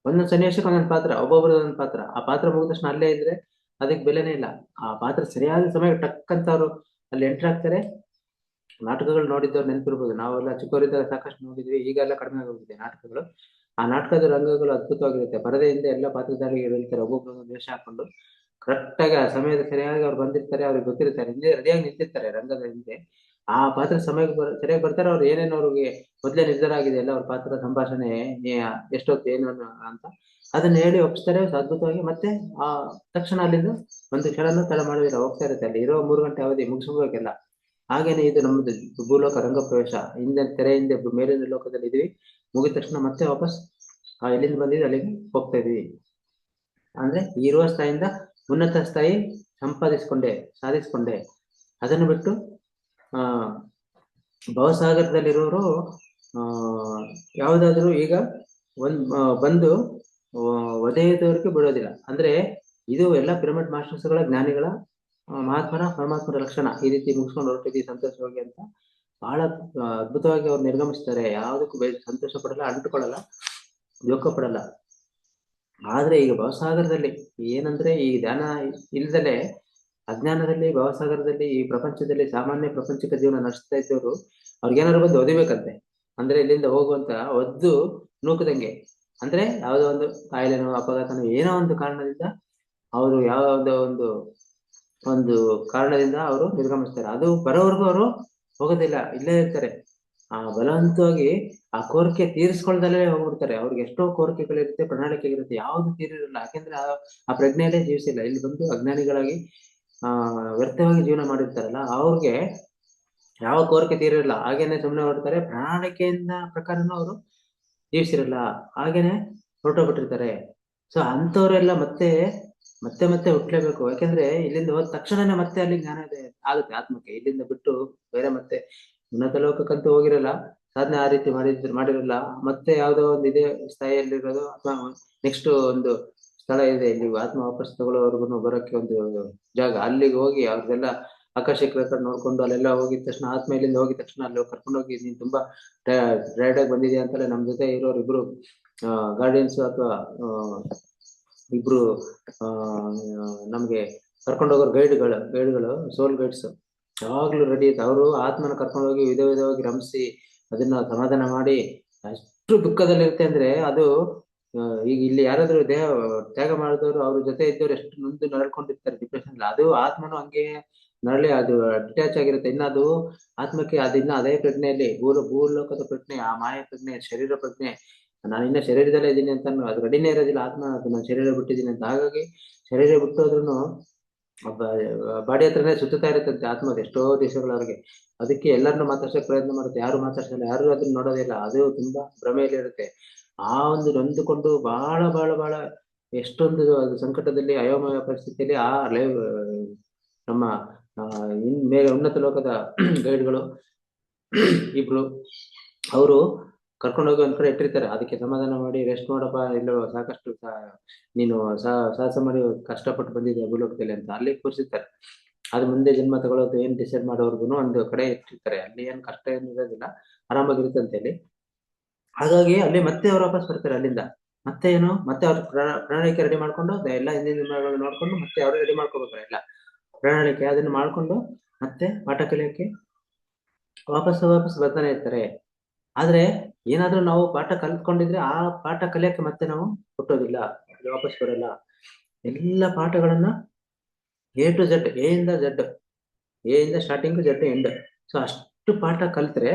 Speaker 1: ಒಂದೊಂದು ಸನ್ನಿವೇಶಕ್ಕೆ ಒಂದೊಂದು ಪಾತ್ರ, ಒಬ್ಬೊಬ್ಬರು ಒಂದೊಂದು ಪಾತ್ರ. ಆ ಪಾತ್ರ ಮುಗಿದ ತಕ್ಷಣ ಅಲ್ಲೇ ಇದ್ರೆ ಅದಕ್ಕೆ ಬೆಲೆನೇ ಇಲ್ಲ. ಆ ಪಾತ್ರ ಸರಿಯಾದ ಸಮಯ ಟಕ್ ಅಂತ ಅವ್ರು ಅಲ್ಲಿ ಎಂಟರ್ ಆಗ್ತಾರೆ. ನಾಟಕಗಳು ನೋಡಿದ್ದವ್ರು ನೆನಪಿರ್ಬೋದು, ನಾವೆಲ್ಲ ಚಿಕ್ಕವರಿದ್ದಾಗ ಸಾಕಷ್ಟು ನೋಡಿದ್ವಿ, ಈಗೆಲ್ಲ ಕಡಿಮೆ ಆಗೋಗಿದೆ ನಾಟಕಗಳು. ಆ ನಾಟಕದ ರಂಗಗಳು ಅದ್ಭುತವಾಗಿರುತ್ತೆ. ಪರದೆಯಿಂದ ಎಲ್ಲ ಪಾತ್ರಧಾರಿಗಳು ಇರ್ತಾರೆ, ಒಬ್ಬೊಬ್ಬರು ವೇಷ ಹಾಕೊಂಡು ಕರೆಕ್ಟ್ ಆಗಿ ಆ ಸಮಯದ ಸರಿಯಾಗಿ ಅವ್ರು ಬಂದಿರ್ತಾರೆ, ಅವ್ರಿಗೆ ಗೊತ್ತಿರ್ತಾರೆ, ಹಿಂದೆ ರೆಡಿಯಾಗಿ ನಿಂತಿರ್ತಾರೆ ರಂಗದ ಹಿಂದೆ. ಆ ಪಾತ್ರ ಸಮಯಕ್ಕೆ ಸರಿಯಾಗಿ ಬರ್ತಾರೆ. ಅವ್ರು ಏನೇನು ಅವ್ರಿಗೆ ಮೊದಲೇ ನಿರ್ಧಾರ ಆಗಿದೆ ಎಲ್ಲ, ಅವ್ರ ಪಾತ್ರ ಸಂಭಾಷಣೆ ಎಷ್ಟೊತ್ತು ಏನು ಅಂತ ಅದನ್ನ ಹೇಳಿ ಒಪ್ಪಿಸ್ತಾರೆ ಅದ್ಭುತವಾಗಿ. ಮತ್ತೆ ಆ ತಕ್ಷಣ ಅಲ್ಲಿಂದ ಒಂದು ಕ್ಷಣನೂ ತಡ ಮಾಡೋದಿಲ್ಲ, ಹೋಗ್ತಾ ಇರುತ್ತೆ. ಅಲ್ಲಿ ಇರೋ 3 ಗಂಟೆ ಅವಧಿ ಮುಗಿಸ್ಬೇಕೆಲ್ಲ. ಹಾಗೇನೆ ಇದು ನಮ್ಮದು ಭೂಲೋಕ ರಂಗ ಪ್ರವೇಶ. ಹಿಂದೆ ತೆರೆ ಹಿಂದೆ ಮೇಲಿನ ಲೋಕದಲ್ಲಿ ಇದೀವಿ, ಮುಗಿದ ತಕ್ಷಣ ಮತ್ತೆ ವಾಪಸ್ ಎಲ್ಲಿಂದ ಬಂದಿದ್ವಿ ಅಲ್ಲಿಗೆ ಹೋಗ್ತಾ ಇದೀವಿ. ಅಂದ್ರೆ ಇರುವ ಸ್ಥಾಯಿಯಿಂದ ಉನ್ನತ ಸ್ಥಾಯಿ ಸಾಧಿಸ್ಕೊಂಡೆ. ಅದನ್ನು ಬಿಟ್ಟು ಭವಸಾಗರದಲ್ಲಿರೋರು ಯಾವುದಾದ್ರೂ ಈಗ ಬಂದು ಒದೆಯದವರೆಗೆ ಬಿಡೋದಿಲ್ಲ. ಅಂದ್ರೆ ಇದು ಎಲ್ಲ ಪಿರಮಿಡ್ ಮಾಸ್ಟರ್ಸ್ಗಳ, ಜ್ಞಾನಿಗಳ, ಪರಮಾತ್ಮರ ಲಕ್ಷಣ. ಈ ರೀತಿ ಮುಗಿಸ್ಕೊಂಡು ಹೊರಟಿದ್ದೀವಿ ಸಂತೋಷವಾಗಿ ಅಂತ ಬಹಳ ಅದ್ಭುತವಾಗಿ ಅವ್ರು ನಿರ್ಗಮಿಸ್ತಾರೆ. ಯಾವುದಕ್ಕೂ ಸಂತೋಷ ಪಡಲ್ಲ, ಅಂಟುಕೊಳ್ಳಲ್ಲ, ದುಃಖ ಪಡಲ್ಲ. ಆದ್ರೆ ಈಗ ಭವಸಾಗರದಲ್ಲಿ ಏನಂದ್ರೆ, ಈ ಧ್ಯಾನ ಇಲ್ದಲೆ ಅಜ್ಞಾನದಲ್ಲಿ, ಭವಸಾಗರದಲ್ಲಿ, ಈ ಪ್ರಪಂಚದಲ್ಲಿ ಸಾಮಾನ್ಯ ಪ್ರಾಪಂಚಿಕ ಜೀವನ ನಡೆಸ್ತಾ ಇದ್ದವರು ಅವ್ರಿಗೇನಾದ್ರು ಬಂದು ಒದಿಬೇಕಂತೆ. ಅಂದ್ರೆ ಇಲ್ಲಿಂದ ಹೋಗುವಂತ ಒದ್ದು ನೂಕದಂಗೆ, ಅಂದ್ರೆ ಯಾವುದೋ ಒಂದು ಕಾಯಿಲೆನೋ ಅಪಘಾತನೋ ಏನೋ ಒಂದು ಕಾರಣದಿಂದ ಅವರು ಯಾವುದೋ ಒಂದು ಕಾರಣದಿಂದ ಅವರು ನಿರ್ಗಮಿಸ್ತಾರೆ. ಅದು ಬರೋವರೆಗೂ ಅವರು ಹೋಗೋದಿಲ್ಲ, ಇಲ್ಲೇ ಇರ್ತಾರೆ. ಬಲವಂತವಾಗಿ ಆ ಕೋರಿಕೆ ತೀರಿಸ್ಕೊಳ್ದಲ್ಲೇ ಹೋಗ್ಬಿಡ್ತಾರೆ. ಅವ್ರಿಗೆ ಎಷ್ಟೋ ಕೋರಿಕೆಗಳಿರುತ್ತೆ, ಪ್ರಣಾಳಿಕೆಗಳಿರುತ್ತೆ, ಯಾವ್ದು ತೀರಿರಲ್ಲ. ಯಾಕೆಂದ್ರೆ ಆ ಪ್ರಜ್ಞೆಯಲ್ಲೇ ಜೀವಿಸಿಲ್ಲ. ಇಲ್ಲಿ ಬಂದು ಅಜ್ಞಾನಿಗಳಾಗಿ ವ್ಯರ್ಥವಾಗಿ ಜೀವನ ಮಾಡಿರ್ತಾರಲ್ಲ, ಅವ್ರಿಗೆ ಯಾವ ಕೋರಿಕೆ ತೀರಿರಲ್ಲ. ಹಾಗೇನೆ ಸುಮ್ಮನೆ ಹೊರಡ್ತಾರೆ, ಪ್ರಣಾಳಿಕೆಯಿಂದ ಪ್ರಕಾರನೂ ಅವರು ಜೀವಿಸಿರಲ್ಲ, ಹಾಗೇನೆ ಹೊರಟೋಗ್ಬಿಟ್ಟಿರ್ತಾರೆ. ಸೊ ಅಂಥವ್ರೆಲ್ಲ ಮತ್ತೆ ಹುಟ್ಲೇಬೇಕು. ಯಾಕೆಂದ್ರೆ ಇಲ್ಲಿಂದ ಹೋದ ತಕ್ಷಣನೇ ಮತ್ತೆ ಅಲ್ಲಿ ಜ್ಞಾನ ಆಗುತ್ತೆ ಆತ್ಮಕ್ಕೆ. ಇಲ್ಲಿಂದ ಬಿಟ್ಟು ಬೇರೆ ಮತ್ತೆ ಉನ್ನತ ಲೋಕಕ್ಕಂತೂ ಹೋಗಿರಲ್ಲ, ಸಾಧನೆ ಆ ರೀತಿ ಮಾಡಿರಲ್ಲ. ಮತ್ತೆ ಯಾವ್ದೋ ಒಂದು ಇದೇ ಸ್ಥಾಯಿಯಲ್ಲಿರೋದು, ಅಥವಾ ನೆಕ್ಸ್ಟ್ ಒಂದು ಸ್ಥಳ ಇದೆ, ಇಲ್ಲಿ ಆತ್ಮ ವಾಪಸ್ ತಗೊಳ್ಳೋವರೆಗೂ ಬರೋಕ್ಕೆ ಒಂದು ಜಾಗ, ಅಲ್ಲಿಗೆ ಹೋಗಿ ಅವ್ರದೆಲ್ಲ ಆಕರ್ಷಕ ರೆಕಾರ್ಡ್ ನೋಡ್ಕೊಂಡು ಅಲ್ಲೆಲ್ಲ ಹೋಗಿದ ತಕ್ಷಣ, ಆತ್ಮ ಇಲ್ಲಿಂದ ಹೋಗಿದ ತಕ್ಷಣ ಅಲ್ಲಿ ಕರ್ಕೊಂಡೋಗಿ, ನೀನ್ ತುಂಬಾ ಟೈರ್ಡ್ ಆಗಿ ಬಂದಿದ್ಯಾ ಅಂತಲೇ ನಮ್ ಜೊತೆ ಇರೋರು ಇಬ್ರು ಗಾರ್ಡಿಯನ್ಸ್ ಅಥವಾ ಇಬ್ರು ನಮ್ಗೆ ಕರ್ಕೊಂಡೋಗೋರು ಗೈಡ್ಗಳು ಸೋಲ್ ಗೈಡ್ಸ್ ಯಾವಾಗ್ಲೂ ರೆಡಿ ಇತ್ತು. ಅವರು ಆತ್ಮನ ಕರ್ಕೊಂಡೋಗಿ ವಿಧವಾಗಿ ರಮಿಸಿ ಅದನ್ನ ಸಮಾಧಾನ ಮಾಡಿ, ಅಷ್ಟು ದುಃಖದಲ್ಲಿರುತ್ತೆ ಅಂದ್ರೆ ಅದು ಈಗ ಇಲ್ಲಿ ಯಾರಾದ್ರೂ ತ್ಯಾಗ ಮಾಡಿದವರು ಅವ್ರ ಜೊತೆ ಇದ್ದವ್ರು ಎಷ್ಟು ನೊಂದು ನಡ್ಕೊಂಡಿರ್ತಾರೆ ಡಿಪ್ರೆಷನ್. ಅದು ಆತ್ಮನು ಹಂಗೆ ನರಳಿ ಅದು ಡಿಟ್ಯಾಚ್ ಆಗಿರುತ್ತೆ. ಇನ್ನು ಅದು ಆತ್ಮಕ್ಕೆ ಅದಿನ್ನ ಅದೇ ಪ್ರಜ್ಞೆಯಲ್ಲಿ ಭೂಲೋಕದ ಪ್ರಜ್ಞೆ, ಆ ಮಾಯ ಪ್ರಜ್ಞೆ, ಶರೀರ ಪ್ರಜ್ಞೆ, ನಾನು ಇನ್ನ ಶರೀರದಲ್ಲೇ ಇದ್ದೀನಿ ಅಂತ ಅದು ರೆಡಿನೇ ಇರೋದಿಲ್ಲ ಆತ್ಮ, ಅದು ನಾನು ಶರೀರ ಬಿಟ್ಟಿದ್ದೀನಿ ಅಂತ. ಹಾಗಾಗಿ ಶರೀರ ಬಿಟ್ಟೋದ್ರೂ ಬಾಡಿ ಹತ್ರನೇ ಸುತ್ತಾ ಇರುತ್ತಂತೆ ಆತ್ಮದ ಎಷ್ಟೋ ದಿವಸಗಳವರೆಗೆ. ಅದಕ್ಕೆ ಎಲ್ಲರನ್ನೂ ಮಾತಾಡ್ಸೋಕೆ ಪ್ರಯತ್ನ ಮಾಡುತ್ತೆ, ಯಾರು ಮಾತಾಡ್ಸಲ್ಲ, ಯಾರು ಅದನ್ನ ನೋಡೋದಿಲ್ಲ. ಅದು ತುಂಬಾ ಭ್ರಮೆಯಲ್ಲಿ ಇರುತ್ತೆ. ಆ ಒಂದು ನೊಂದುಕೊಂಡು ಬಹಳ ಬಹಳ ಬಹಳ ಎಷ್ಟೊಂದು ಅದು ಸಂಕಟದಲ್ಲಿ, ಅಯೋಮಯ ಪರಿಸ್ಥಿತಿಯಲ್ಲಿ ಆ ನಮ್ಮ ಮೇಲೆ ಉನ್ನತ ಲೋಕದ ಗೈಡ್ಗಳು ಇಬ್ರು ಅವರು ಕರ್ಕೊಂಡೋಗಿ ಒಂದ್ ಕಡೆ ಇಟ್ಟಿರ್ತಾರೆ. ಅದಕ್ಕೆ ಸಮಾಧಾನ ಮಾಡಿ, ರೆಸ್ಟ್ ಮಾಡಪ್ಪ, ಎಲ್ಲೋ ಸಾಕಷ್ಟು ನೀನು ಸಾಹಸ ಮಾಡಿ ಕಷ್ಟಪಟ್ಟು ಬಂದಿದ್ದೆ ಭೂಲೋಕದಲ್ಲಿ ಅಂತ ಅಲ್ಲಿ ಕೂರಿಸಿರ್ತಾರೆ. ಅದು ಮುಂದೆ ಜನ್ಮ ತಗೊಳ್ಳೋದು ಏನ್ ಡಿಸೈಡ್ ಮಾಡೋರ್ಗು ಒಂದು ಕಡೆ ಇಟ್ಟಿರ್ತಾರೆ. ಅಲ್ಲಿ ಏನ್ ಕಷ್ಟ ಏನು ಇರೋದಿಲ್ಲ, ಆರಾಮಾಗಿರುತ್ತಂತೆ ಅಲ್ಲಿ. ಹಾಗಾಗಿ ಅಲ್ಲಿ ಮತ್ತೆ ಅವ್ರು ವಾಪಸ್ ಬರ್ತಾರೆ ಅಲ್ಲಿಂದ. ಮತ್ತೆ ಏನು, ಮತ್ತೆ ಅವ್ರ ಪ್ರಣಾಳಿಕೆ ರೆಡಿ ಮಾಡ್ಕೊಂಡು ಎಲ್ಲ ಹಿಂದಿನ ದಿನಗಳು ನೋಡ್ಕೊಂಡು ಮತ್ತೆ ಅವ್ರು ರೆಡಿ ಮಾಡ್ಕೋಬೇಕು ಎಲ್ಲ ಪ್ರಣಾಳಿಕೆ. ಅದನ್ನ ಮಾಡ್ಕೊಂಡು ಮತ್ತೆ ಪಾಠ ಕಲಿಯಕ್ಕೆ ವಾಪಸ್ ಬರ್ತಾನೆ ಇರ್ತಾರೆ. ಆದ್ರೆ ಏನಾದ್ರೂ ನಾವು ಪಾಠ ಕಲ್ತ್ಕೊಂಡಿದ್ರೆ ಆ ಪಾಠ ಕಲಿಯಕ್ಕೆ ಮತ್ತೆ ನಾವು ಹುಟ್ಟೋದಿಲ್ಲ, ವಾಪಸ್ ಬರಲ್ಲ. ಎಲ್ಲ ಪಾಠಗಳನ್ನ ಎ ಟು ಝೆಡ್, ಎ ಇಂದ ಝೆಡ್, ಎ ಇಂದ ಸ್ಟಾರ್ಟಿಂಗ್ ಝೆಡ್ ಎಂಡ್. ಸೊ ಅಷ್ಟು ಪಾಠ ಕಲ್ತ್ರೆ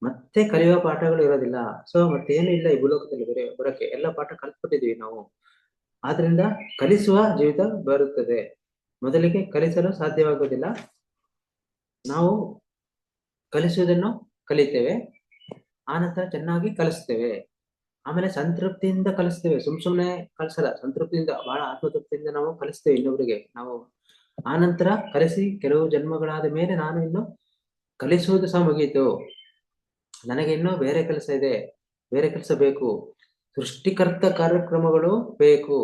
Speaker 1: ಮತ್ತೆ ಕಲಿಯುವ ಪಾಠಗಳು ಇರೋದಿಲ್ಲ. ಸೊ ಮತ್ತೇನು ಇಲ್ಲ ಈ ಭೂಲೋಕದಲ್ಲಿ ಬರೋಕೆ, ಎಲ್ಲ ಪಾಠ ಕಲ್ತ್ಬಿಟ್ಟಿದೀವಿ ನಾವು. ಆದ್ರಿಂದ ಕಲಿಸುವ ಜೀವಿತ ಬರುತ್ತದೆ. ಮೊದಲಿಗೆ ಕಲಿಸಲು ಸಾಧ್ಯವಾಗುವುದಿಲ್ಲ, ನಾವು ಕಲಿಸುವುದನ್ನು ಕಲಿತೇವೆ, ಆನಂತರ ಚೆನ್ನಾಗಿ ಕಲಿಸ್ತೇವೆ, ಆಮೇಲೆ ಸಂತೃಪ್ತಿಯಿಂದ ಕಲಿಸ್ತೇವೆ. ಸುಮ್ನೆ ಕಲಿಸಲ್ಲ, ಸಂತೃಪ್ತಿಯಿಂದ, ಬಹಳ ಆತ್ಮತೃಪ್ತಿಯಿಂದ ನಾವು ಕಲಿಸ್ತೇವೆ ಇನ್ನೊಬ್ಬರಿಗೆ. ನಾವು ಆನಂತರ ಕಲಿಸಿ ಕೆಲವು ಜನ್ಮಗಳಾದ ಮೇಲೆ ನಾನು ಇನ್ನು ಕಲಿಸುವುದು ಸಹ ಮುಗೀತು, ನನಗೆ ಇನ್ನೂ ಬೇರೆ ಕೆಲಸ ಇದೆ, ಬೇರೆ ಕೆಲಸ ಬೇಕು, ಸೃಷ್ಟಿಕರ್ತ ಕಾರ್ಯಕ್ರಮಗಳು ಬೇಕು,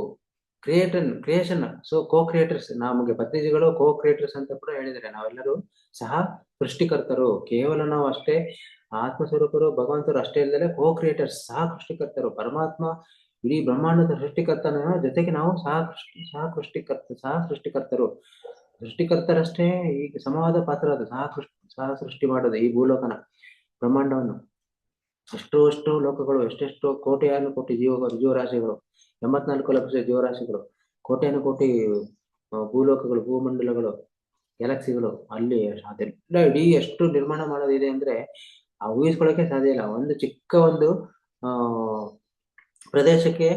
Speaker 1: ಕ್ರಿಯೇಷನ್. ಸೊ ಕೋ ಕ್ರಿಯೇಟರ್ಸ್, ನಮಗೆ ಪತ್ರಿಜಿಗಳು ಕೋ ಕ್ರಿಯೇಟರ್ಸ್ ಅಂತ ಕೂಡ ಹೇಳಿದ್ದಾರೆ. ನಾವೆಲ್ಲರೂ ಸಹ ಸೃಷ್ಟಿಕರ್ತರು. ಕೇವಲ ನಾವು ಅಷ್ಟೇ ಆತ್ಮಸ್ವರೂಪರು, ಭಗವಂತರು ಅಷ್ಟೇ ಇಲ್ಲದೆ ಕೋ ಕ್ರಿಯೇಟರ್ಸ್, ಸಹ ಸೃಷ್ಟಿಕರ್ತರು. ಪರಮಾತ್ಮ ಇಡೀ ಬ್ರಹ್ಮಾಂಡದ ಸೃಷ್ಟಿಕರ್ತನ ಜೊತೆಗೆ ನಾವು ಸಹ ಸೃಷ್ಟಿಕರ್ತರು. ಸೃಷ್ಟಿಕರ್ತರಷ್ಟೇ ಈಗ ಸಮವಾದ ಪಾತ್ರ ಅದು, ಸಹ ಸೃಷ್ಟಿ ಮಾಡೋದು ಈ ಭೂಲೋಕನ, ಬ್ರಹ್ಮಾಂಡವನ್ನು. ಅಷ್ಟು ಲೋಕಗಳು, ಎಷ್ಟೆಷ್ಟು ಕೋಟಿ ಜೀವರಾಶಿಗಳು, 84 ಲಕ್ಷ ಜೀವರಾಶಿಗಳು, ಕೋಟಿ ಭೂಲೋಕಗಳು, ಭೂಮಂಡಲಗಳು, ಗ್ಯಾಲಕ್ಸಿಗಳು, ಅಲ್ಲಿ ಅದೆಲ್ಲ ಇಡೀ ಎಷ್ಟು ನಿರ್ಮಾಣ ಮಾಡೋದಿದೆ ಅಂದ್ರೆ ಆ ಊಹಿಸ್ಕೊಳ್ಳೋಕೆ ಸಾಧ್ಯ ಇಲ್ಲ. ಒಂದು ಚಿಕ್ಕ ಒಂದು ಪ್ರದೇಶಕ್ಕೆ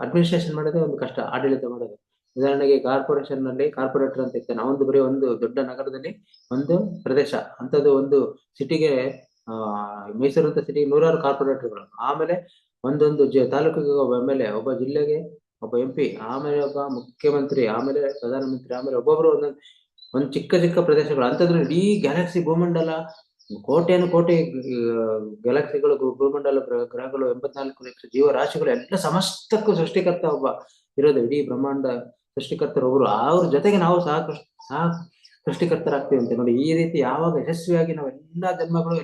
Speaker 1: ಅಡ್ಮಿನಿಸ್ಟ್ರೇಷನ್ ಮಾಡೋದೇ ಒಂದು ಕಷ್ಟ, ಆಡಳಿತ ಮಾಡೋದು. ಉದಾಹರಣೆಗೆ ಕಾರ್ಪೊರೇಷನ್ ನಲ್ಲಿ ಕಾರ್ಪೊರೇಟರ್ ಅಂತ ಇರ್ತಾನೆ, ಅವನು ಬರೀ ಒಂದು ದೊಡ್ಡ ನಗರದಲ್ಲಿ ಒಂದು ಪ್ರದೇಶ ಅಂತದ್ದು, ಒಂದು ಸಿಟಿಗೆ ಮೈಸೂರು ಅಂತ ಸಿಟಿಗೆ 100 ಕಾರ್ಪೊರೇಟರ್ಗಳು, ಆಮೇಲೆ ಒಂದೊಂದು ತಾಲೂಕಿಗೆ ಒಬ್ಬ MLA, ಒಬ್ಬ ಜಿಲ್ಲೆಗೆ ಒಬ್ಬ MP, ಆಮೇಲೆ ಒಬ್ಬ ಮುಖ್ಯಮಂತ್ರಿ, ಆಮೇಲೆ ಪ್ರಧಾನಮಂತ್ರಿ, ಆಮೇಲೆ ಒಬ್ಬೊಬ್ರು ಒಂದ್ ಚಿಕ್ಕ ಪ್ರದೇಶಗಳು. ಅಂತಂದ್ರೆ ಇಡೀ ಗ್ಯಾಲಕ್ಸಿ, ಭೂಮಂಡಲ, ಕೋಟಿ ಗ್ಯಾಲಕ್ಸಿಗಳು, ಭೂಮಂಡಲ ಗ್ರಹಗಳು, 84 ಲಕ್ಷ ಜೀವರಾಶಿಗಳು, ಎಲ್ಲ ಸಮಸ್ತಕ್ಕೂ ಸೃಷ್ಟಿಕರ್ತ ಒಬ್ಬ ಇರೋದು. ಇಡೀ ಬ್ರಹ್ಮಾಂಡ ಸೃಷ್ಟಿಕರ್ತರು ಒಬ್ರು, ಅವ್ರ ಜೊತೆಗೆ ನಾವು ಸಹ ಸೃಷ್ಟಿಕರ್ತರಾಗ್ತೀವಂತೆ ನೋಡಿ. ಈ ರೀತಿ ಯಾವಾಗ ಯಶಸ್ವಿಯಾಗಿ ನಾವು ಎಲ್ಲಾ ಜನ್ಮಗಳು,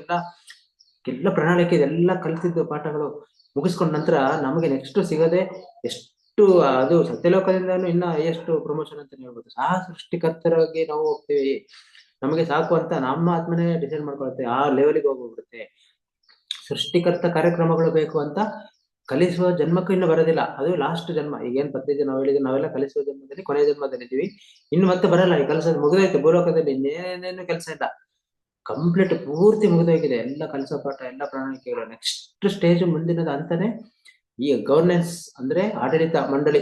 Speaker 1: ಎಲ್ಲ ಪ್ರಣಾಳಿಕೆ, ಎಲ್ಲ ಕಲಿತಿದ್ದು ಪಾಠಗಳು ಮುಗಿಸ್ಕೊಂಡ ನಂತರ ನಮಗೆ ನೆಕ್ಸ್ಟ್ ಸಿಗದೆ ಎಷ್ಟು, ಅದು ಸತ್ಯಲೋಕದಿಂದಾನು ಇನ್ನ ಎಷ್ಟು ಪ್ರಮೋಷನ್ ಅಂತ ಹೇಳ್ಬೋದು. ಸಹ ಸೃಷ್ಟಿಕರ್ತರಾಗಿ ನಾವು ಹೋಗ್ತೀವಿ, ನಮಗೆ ಸಾಕು ಅಂತ ನಮ್ಮ ಆತ್ಮನೇ ಡಿಸೈಡ್ ಮಾಡ್ಕೊಳುತ್ತೆ, ಆ ಲೆವೆಲ್ಗೆ ಹೋಗ್ಬಿಡುತ್ತೆ. ಸೃಷ್ಟಿಕರ್ತ ಕಾರ್ಯಕ್ರಮಗಳು ಬೇಕು ಅಂತ ಕಲಿಸುವ ಜನ್ಮಕ್ಕೂ ಇನ್ನು ಬರೋದಿಲ್ಲ, ಅದು ಲಾಸ್ಟ್ ಜನ್ಮ. ಈಗೇನ್ ಪತ್ರಿಕೆ ನಾವು ಹೇಳಿದ್ರೆ ನಾವೆಲ್ಲ ಕಲಿಸುವ ಜನ್ಮದಲ್ಲಿ, ಕೊನೆಯ ಜನ್ಮದಲ್ಲಿ ಇದೀವಿ, ಇನ್ನು ಮತ್ತೆ ಬರಲ್ಲ. ಈ ಕೆಲಸ ಮುಗಿದೈತೆ ಭೂಲೋಕದಲ್ಲಿ, ಇನ್ನೇನೇನು ಕೆಲಸ ಇಲ್ಲ, ಕಂಪ್ಲೀಟ್ ಪೂರ್ತಿ ಮುಗಿದೋಗಿದೆ ಎಲ್ಲ ಕೆಲಸ ಪಾಠ, ಎಲ್ಲ ಪ್ರಣಾಳಿಕೆಗಳು. ನೆಕ್ಸ್ಟ್ ಸ್ಟೇಜ್ ಮುಂದಿನದು ಅಂತಾನೆ ಈ ಗವರ್ನೆನ್ಸ್, ಅಂದ್ರೆ ಆಡಳಿತ ಮಂಡಳಿ,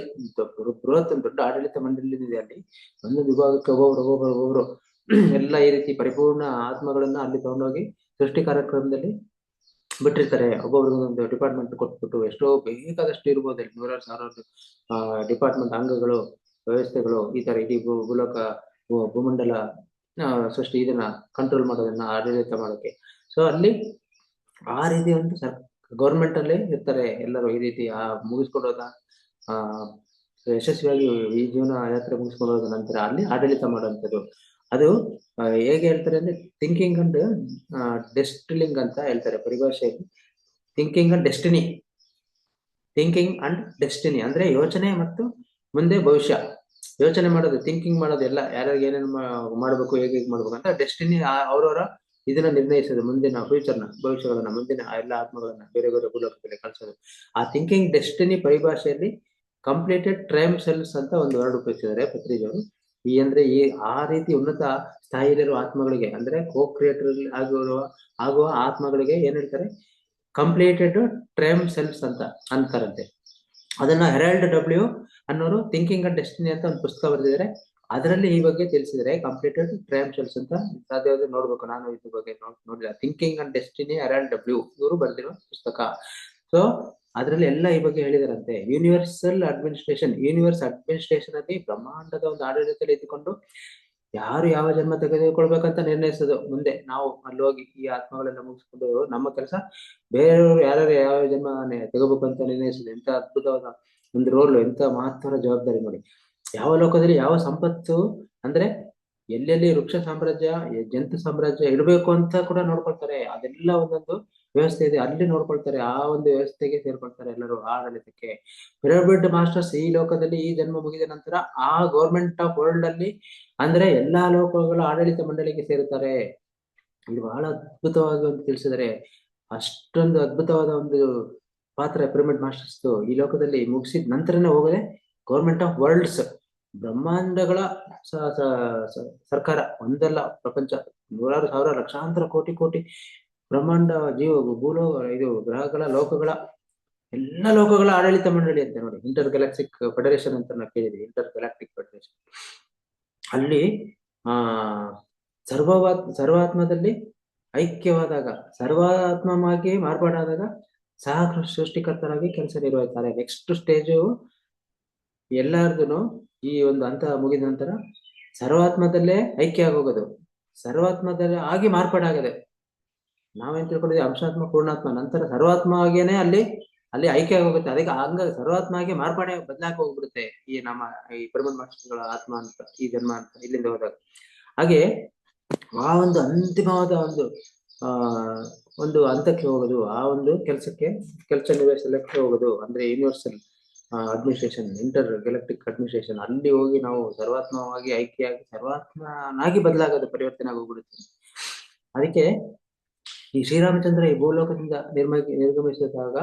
Speaker 1: ಬೃಹತ್ ದೊಡ್ಡ ಆಡಳಿತ ಮಂಡಳಿ ಇದೆ. ಅಲ್ಲಿ ಒಂದು ವಿಭಾಗಕ್ಕೆ ಒಬ್ಬೊಬ್ರು ಎಲ್ಲ ಈ ರೀತಿ ಪರಿಪೂರ್ಣ ಆತ್ಮಗಳನ್ನ ಅಲ್ಲಿ ತಗೊಂಡೋಗಿ ಸೃಷ್ಟಿ ಕಾರ್ಯಕ್ರಮದಲ್ಲಿ ಬಿಟ್ಟಿರ್ತಾರೆ. ಒಬ್ಬೊಬ್ರಿಗೆ ಒಂದು ಡಿಪಾರ್ಟ್ಮೆಂಟ್ ಕೊಟ್ಬಿಟ್ಟು, ಎಷ್ಟೋ ಬೇಕಾದಷ್ಟು ಇರ್ಬೋದು, 100,000 ಡಿಪಾರ್ಟ್ಮೆಂಟ್, ಅಂಗಗಳು, ವ್ಯವಸ್ಥೆಗಳು, ಈ ತರ ಇಡೀ ಭೂಲೋಕ, ಭೂಮಂಡಲ ಸೃಷ್ಟಿ, ಇದನ್ನ ಕಂಟ್ರೋಲ್ ಮಾಡೋದನ್ನ, ಆಡಳಿತ ಮಾಡೋಕೆ. ಸೊ ಅಲ್ಲಿ ಆ ರೀತಿ ಒಂದು ಗೌರ್ಮೆಂಟ್ ಅಲ್ಲಿ ಇರ್ತಾರೆ ಎಲ್ಲರೂ. ಈ ರೀತಿ ಮುಗಿಸ್ಕೊಡೋದ, ಯಶಸ್ವಿಯಾಗಿ ಈ ಜೀವನ ಯಾತ್ರೆ ಮುಗಿಸ್ಕೊಡೋದ ನಂತರ ಅಲ್ಲಿ ಆಡಳಿತ ಮಾಡುವಂಥದ್ದು. ಅದು ಹೇಗೆ ಹೇಳ್ತಾರೆ ಅಂದ್ರೆ ಥಿಂಕಿಂಗ್ ಅಂಡ್ ಡೆಸ್ಟಿಲಿಂಗ್ ಅಂತ ಹೇಳ್ತಾರೆ ಪರಿಭಾಷೆಯಲ್ಲಿ. ಥಿಂಕಿಂಗ್ ಅಂಡ್ ಡೆಸ್ಟಿನಿ, ಅಂದ್ರೆ ಯೋಚನೆ ಮತ್ತು ಮುಂದೆ ಭವಿಷ್ಯ. ಯೋಚನೆ ಮಾಡೋದು, ಥಿಂಕಿಂಗ್ ಮಾಡೋದು, ಎಲ್ಲ ಯಾರ್ಯಾರು ಏನೇನು ಮಾಡ್ಬೇಕು, ಹೇಗೆ ಮಾಡ್ಬೇಕು ಅಂತ. ಡೆಸ್ಟಿನಿ ಅವ್ರವರ ಇದನ್ನ ನಿರ್ಣಯಿಸೋದು, ಮುಂದಿನ ಭವಿಷ್ಯಗಳನ್ನ, ಮುಂದಿನ ಎಲ್ಲ ಆತ್ಮಗಳನ್ನ ಬೇರೆ ಬೇರೆ ಭೂಲೋಕದಲ್ಲಿ ಕಳಿಸೋದು. ಆ ಥಿಂಕಿಂಗ್ ಡೆಸ್ಟಿನಿ ಪರಿಭಾಷೆಯಲ್ಲಿ ಕಂಪ್ಲೀಟೆಡ್ ಟ್ರೈಮ್ ಸೆಲ್ಸ್ ಅಂತ ಒಂದು ವರ್ಡ್ ಉಪಯೋಗಿಸಿದ್ದಾರೆ ಪತ್ರಿಜಿಯವರು. ಅಂದ್ರೆ ಆ ರೀತಿ ಉನ್ನತ ಸ್ಥಾಯಿಯಲ್ಲಿರುವ ಆತ್ಮಗಳಿಗೆ ಅಂದ್ರೆ ಕೋ ಕ್ರಿಯೇಟರ್ ಆಗುವ ಆತ್ಮಗಳಿಗೆ ಏನ್ ಹೇಳ್ತಾರೆ, ಕಂಪ್ಲೀಟೆಡ್ ಟ್ರೇಮ್ ಸೆಲ್ಫ್ಸ್ ಅಂತ ಅಂತಾರಂತೆ. ಅದನ್ನ ಹೆರಾಲ್ಡ್ ಡಬ್ಲ್ಯೂ ಅನ್ನೋರು ಥಿಂಕಿಂಗ್ ಅಂಡ್ ಡೆಸ್ಟಿನಿ ಅಂತ ಒಂದು ಪುಸ್ತಕ ಬರೆದಿದ್ದಾರೆ. ಅದರಲ್ಲಿ ಈ ಬಗ್ಗೆ ತಿಳಿಸಿದರೆ ಕಂಪ್ಲೀಟೆಡ್ ಟ್ರಯಮ್ ಸೆಲ್ಸ್ ಅಂತ. ಸಾಧ್ಯವಾದ್ರೆ ನೋಡ್ಬೇಕು, ನಾನು ಇದ್ರ ಬಗ್ಗೆ ನೋಡಿಲ್ಲ. Thinking and destiny Harold W ಇವರು ಬರೆದಿರೋ ಪುಸ್ತಕ. ಸೊ ಅದರಲ್ಲಿ ಎಲ್ಲ ಈ ಬಗ್ಗೆ ಹೇಳಿದಾರಂತೆ. ಯೂನಿವರ್ಸಲ್ ಅಡ್ಮಿನಿಸ್ಟ್ರೇಷನ್, ಯೂನಿವರ್ಸ್ ಅಡ್ಮಿನಿಸ್ಟ್ರೇಷನ್ ಅಲ್ಲಿ ಬ್ರಹ್ಮಾಂಡದ ಒಂದು ಆಡಳಿತದಲ್ಲಿ ಇದ್ದುಕೊಂಡು ಯಾರು ಯಾವ ಜನ್ಮ ತೆಗೆದುಕೊಳ್ಬೇಕಂತ ನಿರ್ಣಯಿಸೋದು. ಮುಂದೆ ನಾವು ಅಲ್ಲಿ ಹೋಗಿ ಈ ಆತ್ಮಗಳೆಲ್ಲ ಮುಗಿಸ್ಕೊಂಡು ನಮ್ಮ ಕೆಲಸ ಬೇರೆಯವರು ಯಾರ್ಯಾರು ಯಾವ ಜನ್ಮ ತೆಗೋಬೇಕು ಅಂತ ನಿರ್ಣಯಿಸೋದು. ಎಂತ ಅದ್ಭುತವಾದ ಒಂದು ರೋಲ್, ಎಂತ ಮಹತ್ವದ ಜವಾಬ್ದಾರಿ ನೋಡಿ. ಯಾವ ಲೋಕದಲ್ಲಿ ಯಾವ ಸಂಪತ್ತು ಅಂದ್ರೆ ಎಲ್ಲೆಲ್ಲಿ ವೃಕ್ಷ ಸಾಮ್ರಾಜ್ಯ, ಜಂತು ಸಾಮ್ರಾಜ್ಯ ಇರಬೇಕು ಅಂತ ಕೂಡ ನೋಡ್ಕೊಳ್ತಾರೆ. ಅದೆಲ್ಲ ಒಂದೊಂದು ವ್ಯವಸ್ಥೆ ಇದೆ, ಅಲ್ಲಿ ನೋಡ್ಕೊಳ್ತಾರೆ. ಆ ಒಂದು ವ್ಯವಸ್ಥೆಗೆ ಸೇರ್ಕೊಳ್ತಾರೆ ಎಲ್ಲರೂ ಆಡಳಿತಕ್ಕೆ. ಪಿರಮಿಡ್ ಮಾಸ್ಟರ್ಸ್ ಈ ಲೋಕದಲ್ಲಿ ಈ ಜನ್ಮ ಮುಗಿದ ನಂತರ ಆ ಗೌರ್ಮೆಂಟ್ ಆಫ್ ವರ್ಲ್ಡ್ ಅಲ್ಲಿ ಅಂದ್ರೆ ಎಲ್ಲಾ ಲೋಕಗಳ ಆಡಳಿತ ಮಂಡಳಿಗೆ ಸೇರುತ್ತಾರೆ. ಇಲ್ಲಿ ಬಹಳ ಅದ್ಭುತವಾಗಿ ಒಂದು ತಿಳಿಸಿದರೆ, ಅಷ್ಟೊಂದು ಅದ್ಭುತವಾದ ಒಂದು ಪಾತ್ರ ಪಿರಮಿಡ್ ಮಾಸ್ಟರ್ಸ್ ಈ ಲೋಕದಲ್ಲಿ ಮುಗಿಸಿದ ನಂತರನೇ ಹೋಗದೆ ಗೌರ್ಮೆಂಟ್ ಆಫ್ ವರ್ಲ್ಡ್ಸ್, ಬ್ರಹ್ಮಾಂಡಗಳ ಸರ್ಕಾರ ಒಂದಲ್ಲ, ಪ್ರಪಂಚ ನೂರಾರು ಸಾವಿರ ಲಕ್ಷಾಂತರ ಕೋಟಿ ಕೋಟಿ ಬ್ರಹ್ಮಾಂಡ ಜೀವ ಭೂಲೋಕ ಇದು ಗ್ರಹಗಳ ಲೋಕಗಳ ಎಲ್ಲ ಲೋಕಗಳ ಆಡಳಿತ ಮಂಡಳಿ ಅಂತ ನೋಡಿ. ಇಂಟರ್ ಗ್ಯಾಲಾಕ್ಟಿಕ್ ಫೆಡರೇಷನ್ ಅಂತ ನಾವು ಕೇಳಿದ್ವಿ, ಇಂಟರ್ ಗ್ಯಾಲಾಕ್ಟಿಕ್ ಫೆಡರೇಷನ್. ಅಲ್ಲಿ ಸರ್ವಾತ್ಮದಲ್ಲಿ ಐಕ್ಯವಾದಾಗ, ಸರ್ವಾತ್ಮವಾಗಿ ಮಾರ್ಪಾಡಾದಾಗ ಸಹ ಸೃಷ್ಟಿಕರ್ತರಾಗಿ ಕೆಲಸ ನಿರ್ವಹಿಸ್ತಾರೆ. ನೆಕ್ಸ್ಟ್ ಸ್ಟೇಜು ಎಲ್ಲಾರ್ಗು ಈ ಒಂದು ಹಂತ ಮುಗಿದ ನಂತರ ಸರ್ವಾತ್ಮದಲ್ಲೇ ಐಕ್ಯ ಆಗೋಗೋದು, ಸರ್ವಾತ್ಮದಲ್ಲಿ ಆಗಿ ಮಾರ್ಪಾಡಾಗದೆ. ನಾವೇನ್ ತಿಳ್ಕೊಂಡಿದ್ವಿ ಅಂಶಾತ್ಮ ಪೂರ್ಣಾತ್ಮ, ನಂತರ ಸರ್ವಾತ್ಮ ಆಗೇನೆ ಅಲ್ಲಿ ಐಕ್ಯ ಆಗೋಗುತ್ತೆ. ಅದಕ್ಕೆ ಹಂಗ ಸರ್ವಾತ್ಮ ಆಗಿ ಮಾರ್ಪಾಡೆ ಬದಲಾಗಿ ಹೋಗ್ಬಿಡುತ್ತೆ ಈ ನಮ್ಮ ಈ ಪಿರಮಿಡ್ ಮಾಸ್ಟರ್ಗಳ ಆತ್ಮ ಅಂತ, ಈ ಜನ್ಮ ಅಂತ ಇಲ್ಲಿಂದ ಹೋದಾಗ. ಹಾಗೆ ಆ ಒಂದು ಅಂತಿಮವಾದ ಒಂದು ಹಂತಕ್ಕೆ ಹೋಗೋದು, ಆ ಒಂದು ಕೆಲಸ ನಿರ್ವಹಿಸಲಿಕ್ಕೆ ಹೋಗೋದು ಅಂದ್ರೆ universal administration, inter Galactic administration. ಅಲ್ಲಿ ಹೋಗಿ ನಾವು ಸರ್ವಾತ್ಮವಾಗಿ ಐಕ್ಯಾಗಿ ಸರ್ವಾತ್ಮನಾಗಿ ಬದಲಾಗೋದು, ಪರಿವರ್ತನೆ ಆಗೋಗ್ಬಿಡುತ್ತೆ. ಅದಕ್ಕೆ ಈ ಶ್ರೀರಾಮಚಂದ್ರ ಈ ಭೂಲೋಕದಿಂದ ನಿರ್ಗಮಿಸಿದಾಗ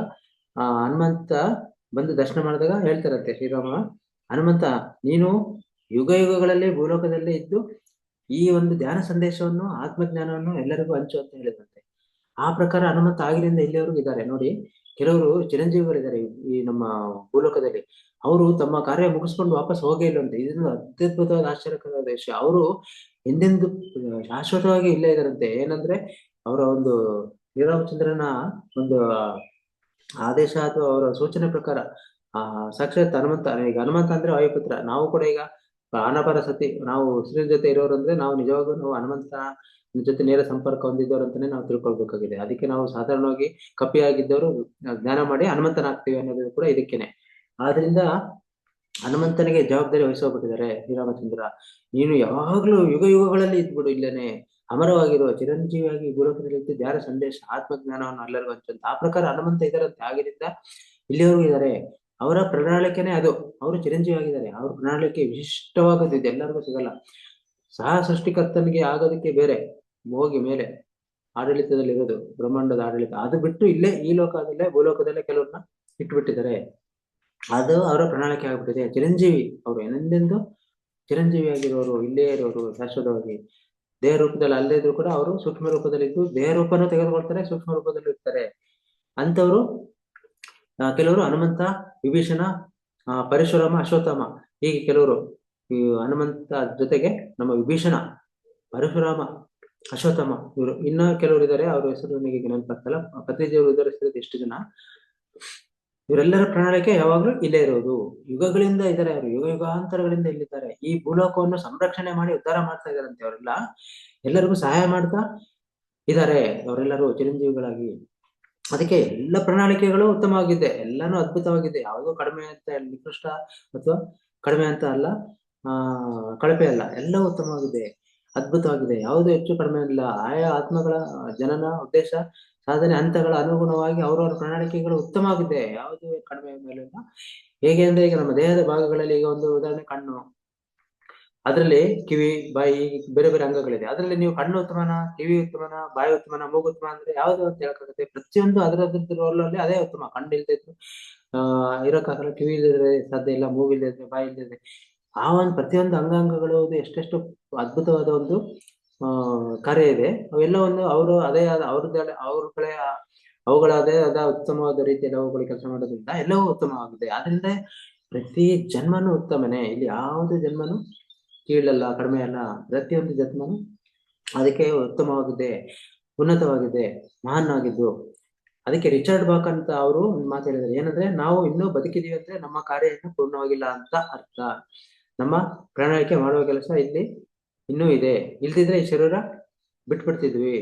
Speaker 1: ಹನುಮಂತ ಬಂದು ದರ್ಶನ ಮಾಡಿದಾಗ ಹೇಳ್ತಾರಂತೆ ಶ್ರೀರಾಮ, ಹನುಮಂತ ನೀನು ಯುಗ ಯುಗಗಳಲ್ಲಿ ಭೂಲೋಕದಲ್ಲೇ ಇದ್ದು ಈ ಒಂದು ಧ್ಯಾನ ಸಂದೇಶವನ್ನು, ಆತ್ಮಜ್ಞಾನವನ್ನು ಎಲ್ಲರಿಗೂ ಹಂಚು ಅಂತ ಹೇಳಿದಂತೆ. ಆ ಪ್ರಕಾರ ಹನುಮಂತ ಆಗಿನಿಂದ ಇಲ್ಲಿವರೆಗೂ ಇದ್ದಾರೆ ನೋಡಿ. ಕೆಲವರು ಚಿರಂಜೀವಿಗಳಿದ್ದಾರೆ ಈ ನಮ್ಮ ಭೂಲೋಕದಲ್ಲಿ, ಅವರು ತಮ್ಮ ಕಾರ್ಯ ಮುಗಿಸ್ಕೊಂಡು ವಾಪಸ್ ಹೋಗೇ ಇಲ್ಲಂತೆ. ಇದೊಂದು ಅತ್ಯದ್ಭುತವಾದ ಆಶ್ಚರ್ಯಕರವಾದ ವಿಷಯ. ಅವರು ಎಂದೆಂದು ಶಾಶ್ವತವಾಗಿ ಇಲ್ಲೇ ಇದಾರಂತೆ. ಏನಂದ್ರೆ ಅವರ ಒಂದು ಶ್ರೀರಾಮಚಂದ್ರನ ಒಂದು ಆದೇಶ ಅಥವಾ ಅವರ ಸೂಚನೆ ಪ್ರಕಾರ ಸಾಕ್ಷಾತ್ ಹನುಮಂತ, ಈಗ ಹನುಮಂತ ಅಂದ್ರೆ ವಾಯುಪುತ್ರ. ನಾವು ಕೂಡ ಈಗ ಅನಪರ ಸತಿ ನಾವು ಶ್ರೀ ಜೊತೆ ಇರೋರು ಅಂದ್ರೆ ನಾವು ನಿಜವಾಗೂ ನಾವು ಹನುಮಂತ ಜೊತೆ ನೇರ ಸಂಪರ್ಕ ಹೊಂದಿದ್ದವ್ರು ಅಂತಾನೆ ನಾವು ತಿಳ್ಕೊಳ್ಬೇಕಾಗಿದೆ. ಅದಕ್ಕೆ ನಾವು ಸಾಧಾರಣವಾಗಿ ಕಪಿಯಾಗಿದ್ದವರು ಜ್ಞಾನ ಮಾಡಿ ಹನುಮಂತನಾಗ್ತೀವಿ ಅನ್ನೋದು ಕೂಡ ಇದಕ್ಕೇನೆ. ಆದ್ರಿಂದ ಹನುಮಂತನಿಗೆ ಜವಾಬ್ದಾರಿ ವಹಿಸೋಗ್ಬಿಟ್ಟಿದ್ದಾರೆ ಶ್ರೀರಾಮಚಂದ್ರ. ನೀನು ಯಾವಾಗ್ಲೂ ಯುಗ ಯುಗಗಳಲ್ಲಿ ಇದ್ಬಿಡು, ಇಲ್ಲೇನೆ ಅಮರವಾಗಿರುವ ಚಿರಂಜೀವಿಯಾಗಿ ಭೂಲೋಕದಲ್ಲಿ ಧ್ಯಾನ ಸಂದೇಶ ಆತ್ಮಜ್ಞಾನವನ್ನು ಎಲ್ಲರಿಗೂ ಹಂಚಂತ. ಆ ಪ್ರಕಾರ ಹನುಮಂತ ಇದಾರಂತೆ ಆಗಿನಿಂದ ಇಲ್ಲಿವರೆಗೂ ಇದ್ದಾರೆ. ಅವರ ಪ್ರಣಾಳಿಕೆನೆ ಅದು, ಅವರು ಚಿರಂಜೀವಿ ಆಗಿದ್ದಾರೆ. ಅವ್ರ ಪ್ರಣಾಳಿಕೆ ವಿಶಿಷ್ಟವಾಗದ್ದು, ಇದು ಎಲ್ಲರಿಗೂ ಸಿಗಲ್ಲ. ಸಹ ಸೃಷ್ಟಿಕರ್ತನಿಗೆ ಆಗೋದಕ್ಕೆ ಬೇರೆ ಹೋಗಿ ಮೇಲೆ ಆಡಳಿತದಲ್ಲಿ ಇರೋದು, ಬ್ರಹ್ಮಾಂಡದ ಆಡಳಿತ. ಅದು ಬಿಟ್ಟು ಇಲ್ಲೇ ಈ ಲೋಕದಲ್ಲೇ ಭೂಲೋಕದಲ್ಲೇ ಕೆಲವ್ರನ್ನ ಇಟ್ಬಿಟ್ಟಿದ್ದಾರೆ. ಅದು ಅವರ ಪ್ರಣಾಳಿಕೆ ಆಗ್ಬಿಟ್ಟಿದೆ. ಚಿರಂಜೀವಿ ಅವರು ಎಂದೆಂದು ಚಿರಂಜೀವಿ ಆಗಿರೋರು, ಇಲ್ಲೇ ಇರೋರು ಶಾಶ್ವತವಾಗಿ. ದೇಹ ರೂಪದಲ್ಲಿ ಅಲ್ಲೇ ಇದ್ರು ಕೂಡ ಅವರು ಸೂಕ್ಷ್ಮ ರೂಪದಲ್ಲಿ ಇದ್ದು ದೇಹ ರೂಪನೂ ತೆಗೆದುಕೊಳ್ತಾರೆ, ಸೂಕ್ಷ್ಮ ರೂಪದಲ್ಲಿ ಇರ್ತಾರೆ. ಅಂತವ್ರು ಕೆಲವರು ಹನುಮಂತ, ವಿಭೀಷಣ, ಪರಶುರಾಮ, ಅಶ್ವತ್ಥಾಮ, ಹೀಗೆ ಕೆಲವರು. ಈ ಹನುಮಂತ ಜೊತೆಗೆ ನಮ್ಮ ವಿಭೀಷಣ, ಪರಶುರಾಮ, ಅಶ್ವತ್ಥಾಮ, ಇವರು ಇನ್ನ ಕೆಲವರು ಇದ್ದಾರೆ. ಅವ್ರ ಹೆಸರು ನನಗೆ ನೆನಪಾಗ್ತಲ್ಲ. ಪತ್ರಿಜಿಯವರು ಉದ್ಧರಿಸಿರೋದು ಎಷ್ಟು ಜನ. ಇವರೆಲ್ಲರ ಪ್ರಣಾಳಿಕೆ ಯಾವಾಗ್ಲೂ ಇಲ್ಲೇ ಇರೋದು. ಯುಗಗಳಿಂದ ಇದ್ದಾರೆ ಅವರು, ಯುಗ ಯುಗಾಂತರಗಳಿಂದ ಇಲ್ಲಿದ್ದಾರೆ. ಈ ಭೂಲೋಕವನ್ನು ಸಂರಕ್ಷಣೆ ಮಾಡಿ ಉದ್ಧಾರ ಮಾಡ್ತಾ ಇದಾರಂತೆ ಅವರೆಲ್ಲ. ಎಲ್ಲರಿಗೂ ಸಹಾಯ ಮಾಡ್ತಾ ಇದ್ದಾರೆ ಅವರೆಲ್ಲರೂ ಚಿರಂಜೀವಿಗಳಾಗಿ. ಅದಕ್ಕೆ ಎಲ್ಲ ಪ್ರಣಾಳಿಕೆಗಳು ಉತ್ತಮವಾಗಿದೆ, ಎಲ್ಲಾನು ಅದ್ಭುತವಾಗಿದೆ. ಯಾವುದೋ ಕಡಿಮೆ ಅಂತ ನಿಕೃಷ್ಟ ಅಥವಾ ಕಡಿಮೆ ಅಂತ ಅಲ್ಲ, ಕಳಪೆ ಅಲ್ಲ, ಎಲ್ಲ ಉತ್ತಮವಾಗಿದೆ, ಅದ್ಭುತವಾಗಿದೆ. ಯಾವುದು ಹೆಚ್ಚು ಕಡಿಮೆ ಇಲ್ಲ. ಆಯಾ ಆತ್ಮಗಳ ಜನನ ಉದ್ದೇಶ ಸಾಧನೆ ಹಂತಗಳ ಅನುಗುಣವಾಗಿ ಅವರವರ ಪ್ರಣಾಳಿಕೆಗಳು ಉತ್ತಮವಾಗಿದೆ, ಯಾವುದು ಕಡಿಮೆ ಮೇಲೆ. ಹೇಗೆ ಅಂದ್ರೆ ಈಗ ನಮ್ಮ ದೇಹದ ಭಾಗಗಳಲ್ಲಿ ಈಗ ಒಂದು ಉದಾಹರಣೆ ಕಣ್ಣು, ಅದರಲ್ಲಿ ಕಿವಿ, ಬಾಯಿ, ಬೇರೆ ಬೇರೆ ಅಂಗಗಳಿದೆ. ಅದರಲ್ಲಿ ನೀವು ಕಣ್ಣು ಉತ್ತಮನ, ಕಿವಿ ಉತ್ತಮನ, ಬಾಯಿ ಉತ್ತಮನ, ಮೂಗು ಉತ್ತಮ ಅಂದ್ರೆ ಯಾವ್ದು ಅಂತ ಹೇಳಕ್ಕಾಗುತ್ತೆ? ಪ್ರತಿಯೊಂದು ಅದರದ್ದು ರೋಲ್ ಅಲ್ಲಿ ಅದೇ ಉತ್ತಮ. ಕಣ್ಣು ಇಲ್ದಿದ್ರು ಇರೋಕ್ಕಾಗಲ್ಲ, ಕಿವಿ ಇಲ್ಲದ್ರೆ ಸಾಧ್ಯ ಇಲ್ಲ, ಮೂಗು ಇಲ್ಲದ್ರೆ, ಬಾಯಿ ಇಲ್ಲದ್ರೆ ಆ ಒಂದು ಪ್ರತಿಯೊಂದು ಅಂಗಾಂಗಗಳು ಎಷ್ಟೆಷ್ಟು ಅದ್ಭುತವಾದ ಒಂದು ಕಾರ್ಯ ಇದೆ. ಅವೆಲ್ಲವನ್ನು ಅವರು ಅದೇ ಆದ ಅವ್ರಗಳೇ ಅವುಗಳದೇ ಆದ ಉತ್ತಮವಾದ ರೀತಿಯಲ್ಲಿ ಅವುಗಳು ಕೆಲಸ ಮಾಡೋದ್ರಿಂದ ಎಲ್ಲವೂ ಉತ್ತಮವಾಗಿದೆ. ಆದ್ರಿಂದ ಪ್ರತಿ ಜನ್ಮನೂ ಉತ್ತಮನೇ, ಇಲ್ಲಿ ಯಾವುದು ಜನ್ಮನು ಕೀಳಲ್ಲ, ಕಡಿಮೆ ಅಲ್ಲ. ಪ್ರತಿಯೊಂದು ಜನ್ಮನು ಅದಕ್ಕೆ ಉತ್ತಮವಾಗಿದೆ, ಉನ್ನತವಾಗಿದೆ, ಮಹಾನ್ ಆಗಿದ್ದು. ಅದಕ್ಕೆ ರಿಚರ್ಡ್ ಬಾಕ್ ಅಂತ ಅವರು ಒಂದು ಮಾತು ಹೇಳಿದ್ದಾರೆ, ಏನಂದ್ರೆ ನಾವು ಇನ್ನೂ ಬದುಕಿದೀವಿ ಅಂದ್ರೆ ನಮ್ಮ ಕಾರ್ಯ ಇನ್ನೂ ಪೂರ್ಣವಾಗಿಲ್ಲ ಅಂತ ಅರ್ಥ. ನಮ್ಮ ಪ್ರಣಾಳಿಕೆ ಮಾಡುವ ಕೆಲಸ ಇಲ್ಲಿ ಇನ್ನೂ ಇದೆ, ಇಲ್ದಿದ್ರೆ ಈ ಶರೀರ ಬಿಟ್ಬಿಡ್ತಿದ್ವಿ.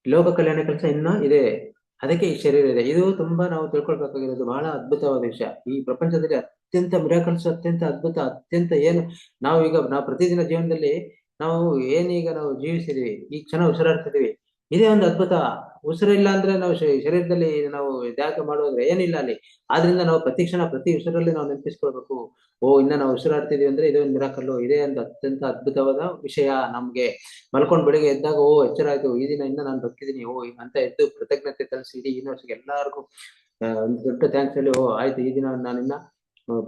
Speaker 1: ಲೋಕ ಕಲ್ಯಾಣ ಕೆಲಸ ಇನ್ನೂ ಇದೆ, ಅದಕ್ಕೆ ಈ ಶರೀರ ಇದೆ. ಇದು ತುಂಬಾ ನಾವು ತಿಳ್ಕೊಳ್ಬೇಕಾಗಿರೋದು ಬಹಳ ಅದ್ಭುತವಾದ ವಿಷಯ. ಈ ಪ್ರಪಂಚದಲ್ಲಿ ಅತ್ಯಂತ ಮಿರಾಕಲ್ಸ್, ಅತ್ಯಂತ ಅದ್ಭುತ, ಅತ್ಯಂತ ಏನು ನಾವು ಪ್ರತಿದಿನ ಜೀವನದಲ್ಲಿ ನಾವು ಏನೀಗ ನಾವು ಜೀವಿಸಿದೀವಿ, ಈ ಕ್ಷಣ ಉಸಿರಾಡ್ತಿದೀವಿ, ಇದೇ ಒಂದು ಅದ್ಭುತ. ಉಸಿರಿಲ್ಲ ಅಂದ್ರೆ ನಾವು ಶರೀರದಲ್ಲಿ ನಾವು ತ್ಯಾಗ ಮಾಡೋದ್ರೆ ಏನಿಲ್ಲ ಅಲ್ಲಿ. ಆದ್ರಿಂದ ನಾವು ಪ್ರತಿ ಕ್ಷಣ ಪ್ರತಿ ಉಸಿರಲ್ಲಿ ನಾವು ನೆನಪಿಸ್ಕೊಳ್ಬೇಕು, ಇನ್ನ ನಾವು ಉಸಿರಾಡ್ತಿದೀವಿ ಅಂದ್ರೆ ಇದೇ ಒಂದು ಮಿರಾಕಲ್ಲು, ಇದೇ ಒಂದು ಅತ್ಯಂತ ಅದ್ಭುತವಾದ ವಿಷಯ ನಮ್ಗೆ. ಮಲ್ಕೊಂಡ್ ಬೆಳಿಗ್ಗೆ ಎದ್ದಾಗ ಎಚ್ಚರ ಆಯ್ತು, ಈ ದಿನ ಇನ್ನ ನಾನು ಬದುಕಿದೀನಿ ಅಂತ ಎದ್ದು ಕೃತಜ್ಞತೆ ತರಿಸಿ ಇಡೀ ಯೂನಿವರ್ಸ್ಗೆ ಎಲ್ಲರಿಗೂ ಒಂದು ದೊಡ್ಡ ಥ್ಯಾಂಕ್ಸ್ ಹೇಳಿ ಆಯ್ತು, ಈ ದಿನ ನಾನಿನ್ನ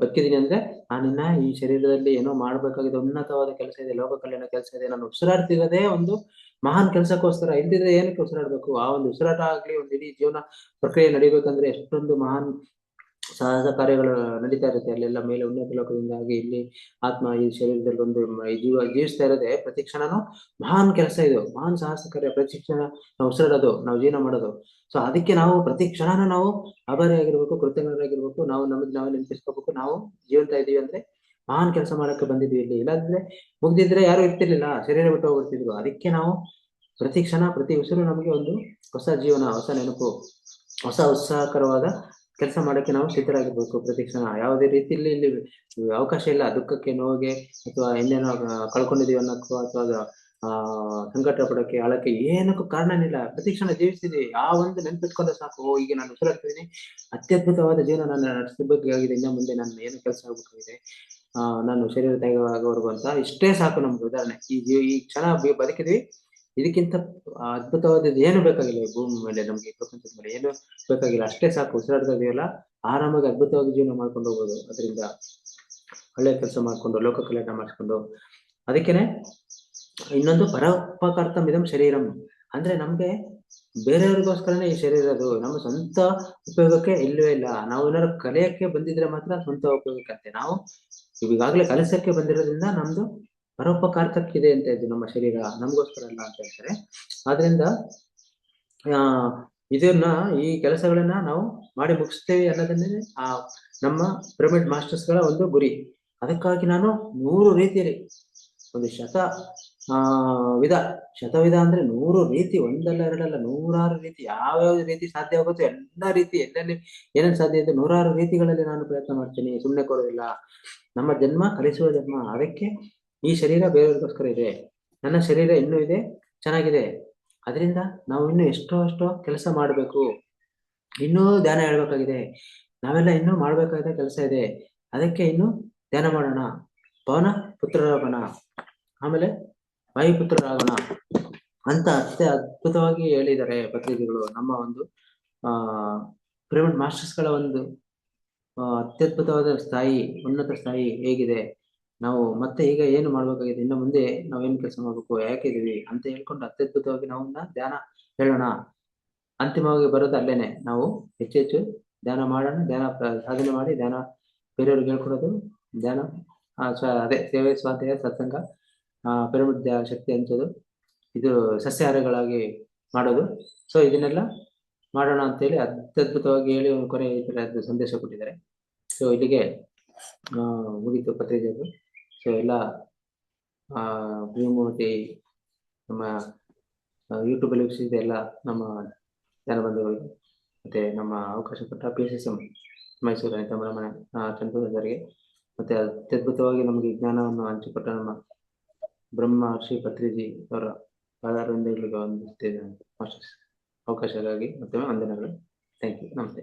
Speaker 1: ಬದುಕಿದೀನಿ ಅಂದ್ರೆ ನಾನಿನ್ನ ಈ ಶರೀರದಲ್ಲಿ ಏನೋ ಮಾಡ್ಬೇಕಾಗಿದೆ, ಉನ್ನತವಾದ ಕೆಲಸ ಇದೆ, ಲೋಕ ಕಲ್ಯಾಣ ಕೆಲಸ ಇದೆ. ನಾನು ಉಸಿರಾಡ್ತಿರೋದೇ ಒಂದು ಮಹಾನ್ ಕೆಲಸಕ್ಕೋಸ್ಕರ, ಇಲ್ದಿದ್ರೆ ಏನಕ್ಕೆ ಉಸಿರಾಡ್ಬೇಕು? ಆ ಒಂದು ಉಸಿರಾಟ ಆಗ್ಲಿ, ಒಂದು ಇಡೀ ಜೀವನ ಪ್ರಕ್ರಿಯೆ ನಡಿಬೇಕಂದ್ರೆ ಎಷ್ಟೊಂದು ಮಹಾನ್ ಸಾಹಸ ಕಾರ್ಯಗಳು ನಡೀತಾ ಇರುತ್ತೆ ಅಲ್ಲೆಲ್ಲ ಮೇಲೆ ಉನ್ನತ ಲೋಕದಿಂದಾಗಿ. ಇಲ್ಲಿ ಆತ್ಮ ಈ ಶರೀರದಲ್ಲಿ ಒಂದು ಜೀವಿಸ್ತಾ ಇರೋದೇ ಪ್ರತಿ ಕ್ಷಣನೂ ಮಹಾನ್ ಕೆಲಸ, ಇದು ಮಹಾನ್ ಸಾಹಸ ಕಾರ್ಯ. ಪ್ರತಿ ಕ್ಷಣ ನಾವು ಉಸಿರಾಡೋದು, ನಾವು ಜೀವನ ಮಾಡೋದು. ಸೊ ಅದಕ್ಕೆ ನಾವು ಪ್ರತಿ ಕ್ಷಣನೂ ನಾವು ಆಭಾರಿಯಾಗಿರ್ಬೇಕು, ಕೃತಜ್ಞರಾಗಿರ್ಬೇಕು. ನಾವು ನಮಗೆ ನಾವೇ ನೆನಪಿಸ್ಕೋಬೇಕು, ನಾವು ಜೀವಂತ ಇದೀವಿ ಅಂದ್ರೆ ಮಹಾನ್ ಕೆಲಸ ಮಾಡಕ್ಕೆ ಬಂದಿದ್ವಿ ಇಲ್ಲಿ. ಇಲ್ಲಾಂದ್ರೆ ಮುಗ್ದಿದ್ರೆ ಯಾರು ಇರ್ತಿರ್ಲಿಲ್ಲ, ಶರೀರ ಬಿಟ್ಟು ಹೋಗ್ಬಿಡ್ತಿದ್ರು. ಅದಕ್ಕೆ ನಾವು ಪ್ರತಿ ಕ್ಷಣ ಪ್ರತಿ ಉಸಿರು ನಮಗೆ ಒಂದು ಹೊಸ ಜೀವನ, ಹೊಸ ನೆನಪು, ಹೊಸ ಉತ್ಸಾಹಕರವಾದ ಕೆಲಸ ಮಾಡಕ್ಕೆ ನಾವು ಸಿದ್ಧರಾಗಿರ್ಬೇಕು. ಪ್ರತಿ ಕ್ಷಣ ಯಾವುದೇ ರೀತಿಯಲ್ಲಿ ಇಲ್ಲಿ ಅವಕಾಶ ಇಲ್ಲ ದುಃಖಕ್ಕೆ, ನೋವಿಗೆ, ಅಥವಾ ಇನ್ನೇನೋ ಕಳ್ಕೊಂಡಿದೀವಿ ಅನ್ನೋಕ್ಕೋ, ಅಥವಾ ಸಂಕಟ ಪಡೋಕೆ, ಅಳಕ್ಕೆ, ಏನಕ್ಕೂ ಕಾರಣನಿಲ್ಲ. ಪ್ರತಿ ಕ್ಷಣ ಜೀವಿಸ್ತಿದೀವಿ, ಆ ಒಂದು ನೆನ್ಪಿಟ್ಕೊಂಡ್ರೆ ಸಾಕು. ಈಗ ನಾನು ಉಸಿರಾಡ್ತಿದ್ದೀನಿ, ಅತ್ಯದ್ಭುತವಾದ ಜೀವನ ನಾನು ನಡೆಸಬೇಕಾಗಿದೆ, ಇನ್ನ ಮುಂದೆ ನಾನು ಏನು ಕೆಲಸ ಆಗ್ಬೇಕಾಗಿದೆ, ನಾನು ಶರೀರ ತ್ಯಾಗ ಆಗೋವರೆಗೂ ಅಂತ. ಇಷ್ಟೇ ಸಾಕು ನಮ್ಗೆ ಉದಾಹರಣೆ. ಈ ಕ್ಷಣ ಬದುಕಿದ್ವಿ, ಇದಕ್ಕಿಂತ ಅದ್ಭುತವಾದದ್ದು ಏನು ಬೇಕಾಗಿಲ್ಲ ಈ ಭೂಮಿ ಮೇಲೆ, ನಮ್ಗೆ ಪ್ರಪಂಚದ ಮೇಲೆ ಏನು ಬೇಕಾಗಿಲ್ಲ. ಅಷ್ಟೇ ಸಾಕು. ಉಸಿರಾಡ್ತಾ ಇದೀವಲ್ಲ, ಆರಾಮಾಗಿ ಅದ್ಭುತವಾಗಿ ಜೀವನ ಮಾಡ್ಕೊಂಡು ಹೋಗ್ಬೋದು. ಅದರಿಂದ ಒಳ್ಳೆ ಕೆಲಸ ಮಾಡ್ಕೊಂಡು, ಲೋಕ ಕಲ್ಯಾಣ ಮಾಡಿಸ್ಕೊಂಡು. ಅದಕ್ಕೇನೆ ಇನ್ನೊಂದು ಪರೋಪಕಾರ್ಥಂ ಇದಂ ಶರೀರಂ ಅಂದ್ರೆ ನಮ್ಗೆ ಬೇರೆಯವ್ರಿಗೋಸ್ಕರನೇ ಈ ಶರೀರ, ಅದು ನಮ್ಮ ಸ್ವಂತ ಉಪಯೋಗಕ್ಕೆ ಇಲ್ಲವೇ ಇಲ್ಲ. ನಾವು ಏನಾದ್ರು ಕಲಿಯಕ್ಕೆ ಬಂದಿದ್ರೆ ಮಾತ್ರ ಸ್ವಂತ ಉಪಯೋಗಕ್ಕೆ. ನಾವು ಈಗಾಗಲೇ ಕಲಿಸಕ್ಕೆ ಬಂದಿರೋದ್ರಿಂದ ನಮ್ದು ಪರೋಪಕಾರ್ಥಕ್ಕಿದೆ ಅಂತ ಇದ್ದು ನಮ್ಮ ಶರೀರ, ನಮಗೋಸ್ಕರ ಅಲ್ಲ ಅಂತ ಹೇಳ್ತಾರೆ. ಆದ್ರಿಂದ ಇದನ್ನ, ಈ ಕೆಲಸಗಳನ್ನ ನಾವು ಮಾಡಿ ಮುಗಿಸ್ತೇವೆ ಅನ್ನೋದನ್ನೇ ನಮ್ಮ ಪಿರಮಿಡ್ ಮಾಸ್ಟರ್ಸ್ಗಳ ಒಂದು ಗುರಿ. ಅದಕ್ಕಾಗಿ ನಾನು 100 ರೀತಿಯಲ್ಲಿ ಒಂದು ಶತವಿಧ ಅಂದ್ರೆ 100 ರೀತಿ, ಒಂದಲ್ಲ ಎರಡಲ್ಲ, 100 ರೀತಿ, ಯಾವ್ಯಾವ ರೀತಿ ಸಾಧ್ಯ ಆಗುತ್ತೋ ಎಲ್ಲ ರೀತಿ, ಎಲ್ಲೆಲ್ಲಿ ಏನೇನು ಸಾಧ್ಯ ಇದೆ 100 ರೀತಿಗಳಲ್ಲಿ ನಾನು ಪ್ರಯತ್ನ ಮಾಡ್ತೀನಿ, ಸುಮ್ಮನೆ ಕೊಡೋದಿಲ್ಲ. ನಮ್ಮ ಜನ್ಮ ಕಲಿಸುವ ಜನ್ಮ. ಅದಕ್ಕೆ ಈ ಶರೀರ ಬೇರೆಯವ್ರಿಗೋಸ್ಕರ ಇದೆ, ನನ್ನ ಶರೀರ ಇನ್ನೂ ಇದೆ, ಚೆನ್ನಾಗಿದೆ. ಅದರಿಂದ ನಾವು ಇನ್ನೂ ಎಷ್ಟೋ ಕೆಲಸ ಮಾಡಬೇಕು, ಇನ್ನೂ ಧ್ಯಾನ ಹೇಳ್ಬೇಕಾಗಿದೆ, ನಾವೆಲ್ಲ ಇನ್ನೂ ಮಾಡ್ಬೇಕಾದ ಕೆಲಸ ಇದೆ. ಅದಕ್ಕೆ ಇನ್ನೂ ಧ್ಯಾನ ಮಾಡೋಣ, ಪವನ ಪುತ್ರರಾಗೋಣ, ಆಮೇಲೆ ವಾಯುಪುತ್ರರಾಗೋಣ ಅಂತ ಅದ್ಭುತವಾಗಿ ಹೇಳಿದ್ದಾರೆ ಪತ್ರಿಕೆಗಳು. ನಮ್ಮ ಒಂದು ಪಿರಮಿಡ್ ಮಾಸ್ಟರ್ಸ್ಗಳ ಒಂದು ಅತ್ಯದ್ಭುತವಾದ ಸ್ಥಾಯಿ, ಉನ್ನತ ಸ್ಥಾಯಿ ಹೇಗಿದೆ, ನಾವು ಮತ್ತೆ ಈಗ ಏನು ಮಾಡ್ಬೇಕಾಗಿದೆ, ಇನ್ನು ಮುಂದೆ ನಾವೇನು ಕೆಲಸ ಮಾಡ್ಬೇಕು, ಯಾಕಿದೀವಿ ಅಂತ ಹೇಳ್ಕೊಂಡು ಅತ್ಯದ್ಭುತವಾಗಿ ನಾವು ಧ್ಯಾನ ಹೇಳೋಣ. ಅಂತಿಮವಾಗಿ ಬರೋದು ಅಲ್ಲೇನೆ, ನಾವು ಹೆಚ್ಚು ಧ್ಯಾನ ಮಾಡೋಣ, ಧ್ಯಾನ ಸಾಧನೆ ಮಾಡಿ, ಧ್ಯಾನ ಬೇರೆಯವ್ರಿಗೆ ಹೇಳ್ಕೊಡೋದು, ಧ್ಯಾನ ಅದೇ ಸೇವೆ, ಸ್ವಾಧ್ಯಾಯ, ಸತ್ಸಂಗ, ಪಿರಮಿಡ್ ಶಕ್ತಿ ಹಂಚೋದು, ಇದು ಸಸ್ಯಾಹಾರಗಳಾಗಿ ಮಾಡೋದು. ಸೊ ಇದನ್ನೆಲ್ಲ ಮಾಡೋಣ ಅಂತೇಳಿ ಅತ್ಯದ್ಭುತವಾಗಿ ಹೇಳಿ ಒಂದು ಕೊನೆ ಈ ತರ ಸಂದೇಶ ಕೊಟ್ಟಿದ್ದಾರೆ. ಸೊ ಇಲ್ಲಿಗೆ ಮುಗೀತು ಪತ್ರಿಕೆದು. ಸೊ ಎಲ್ಲ ಭೀಮೂರ್ತಿ ನಮ್ಮ ಯೂಟ್ಯೂಬಲ್ಲಿ ವೀಕ್ಷಿಸಿದ ಎಲ್ಲ ನಮ್ಮ ಜನ ಬಂಧುಗಳಿಗೆ, ಮತ್ತೆ ನಮ್ಮ ಅವಕಾಶ ಕೊಟ್ಟ PCSM ಮೈಸೂರು ತಮ್ಮರಮನೆ ಚಂದ್ರರಿಗೆ, ಮತ್ತೆ ಅತ್ಯದ್ಭುತವಾಗಿ ನಮಗೆ ಜ್ಞಾನವನ್ನು ಹಂಚಿಕೊಟ್ಟ ನಮ್ಮ ಬ್ರಹ್ಮರ್ಷಿ ಪತ್ರಿಜಿ ಅವರ ಪಾದಾರವಿಂದ ಇಲ್ಲಿಗೆ ಒಂದು ಅವಕಾಶಕ್ಕಾಗಿ ಮತ್ತೊಮ್ಮೆ ವಂದನೆಗಳು. Thank you. ನಮಸ್ತೆ.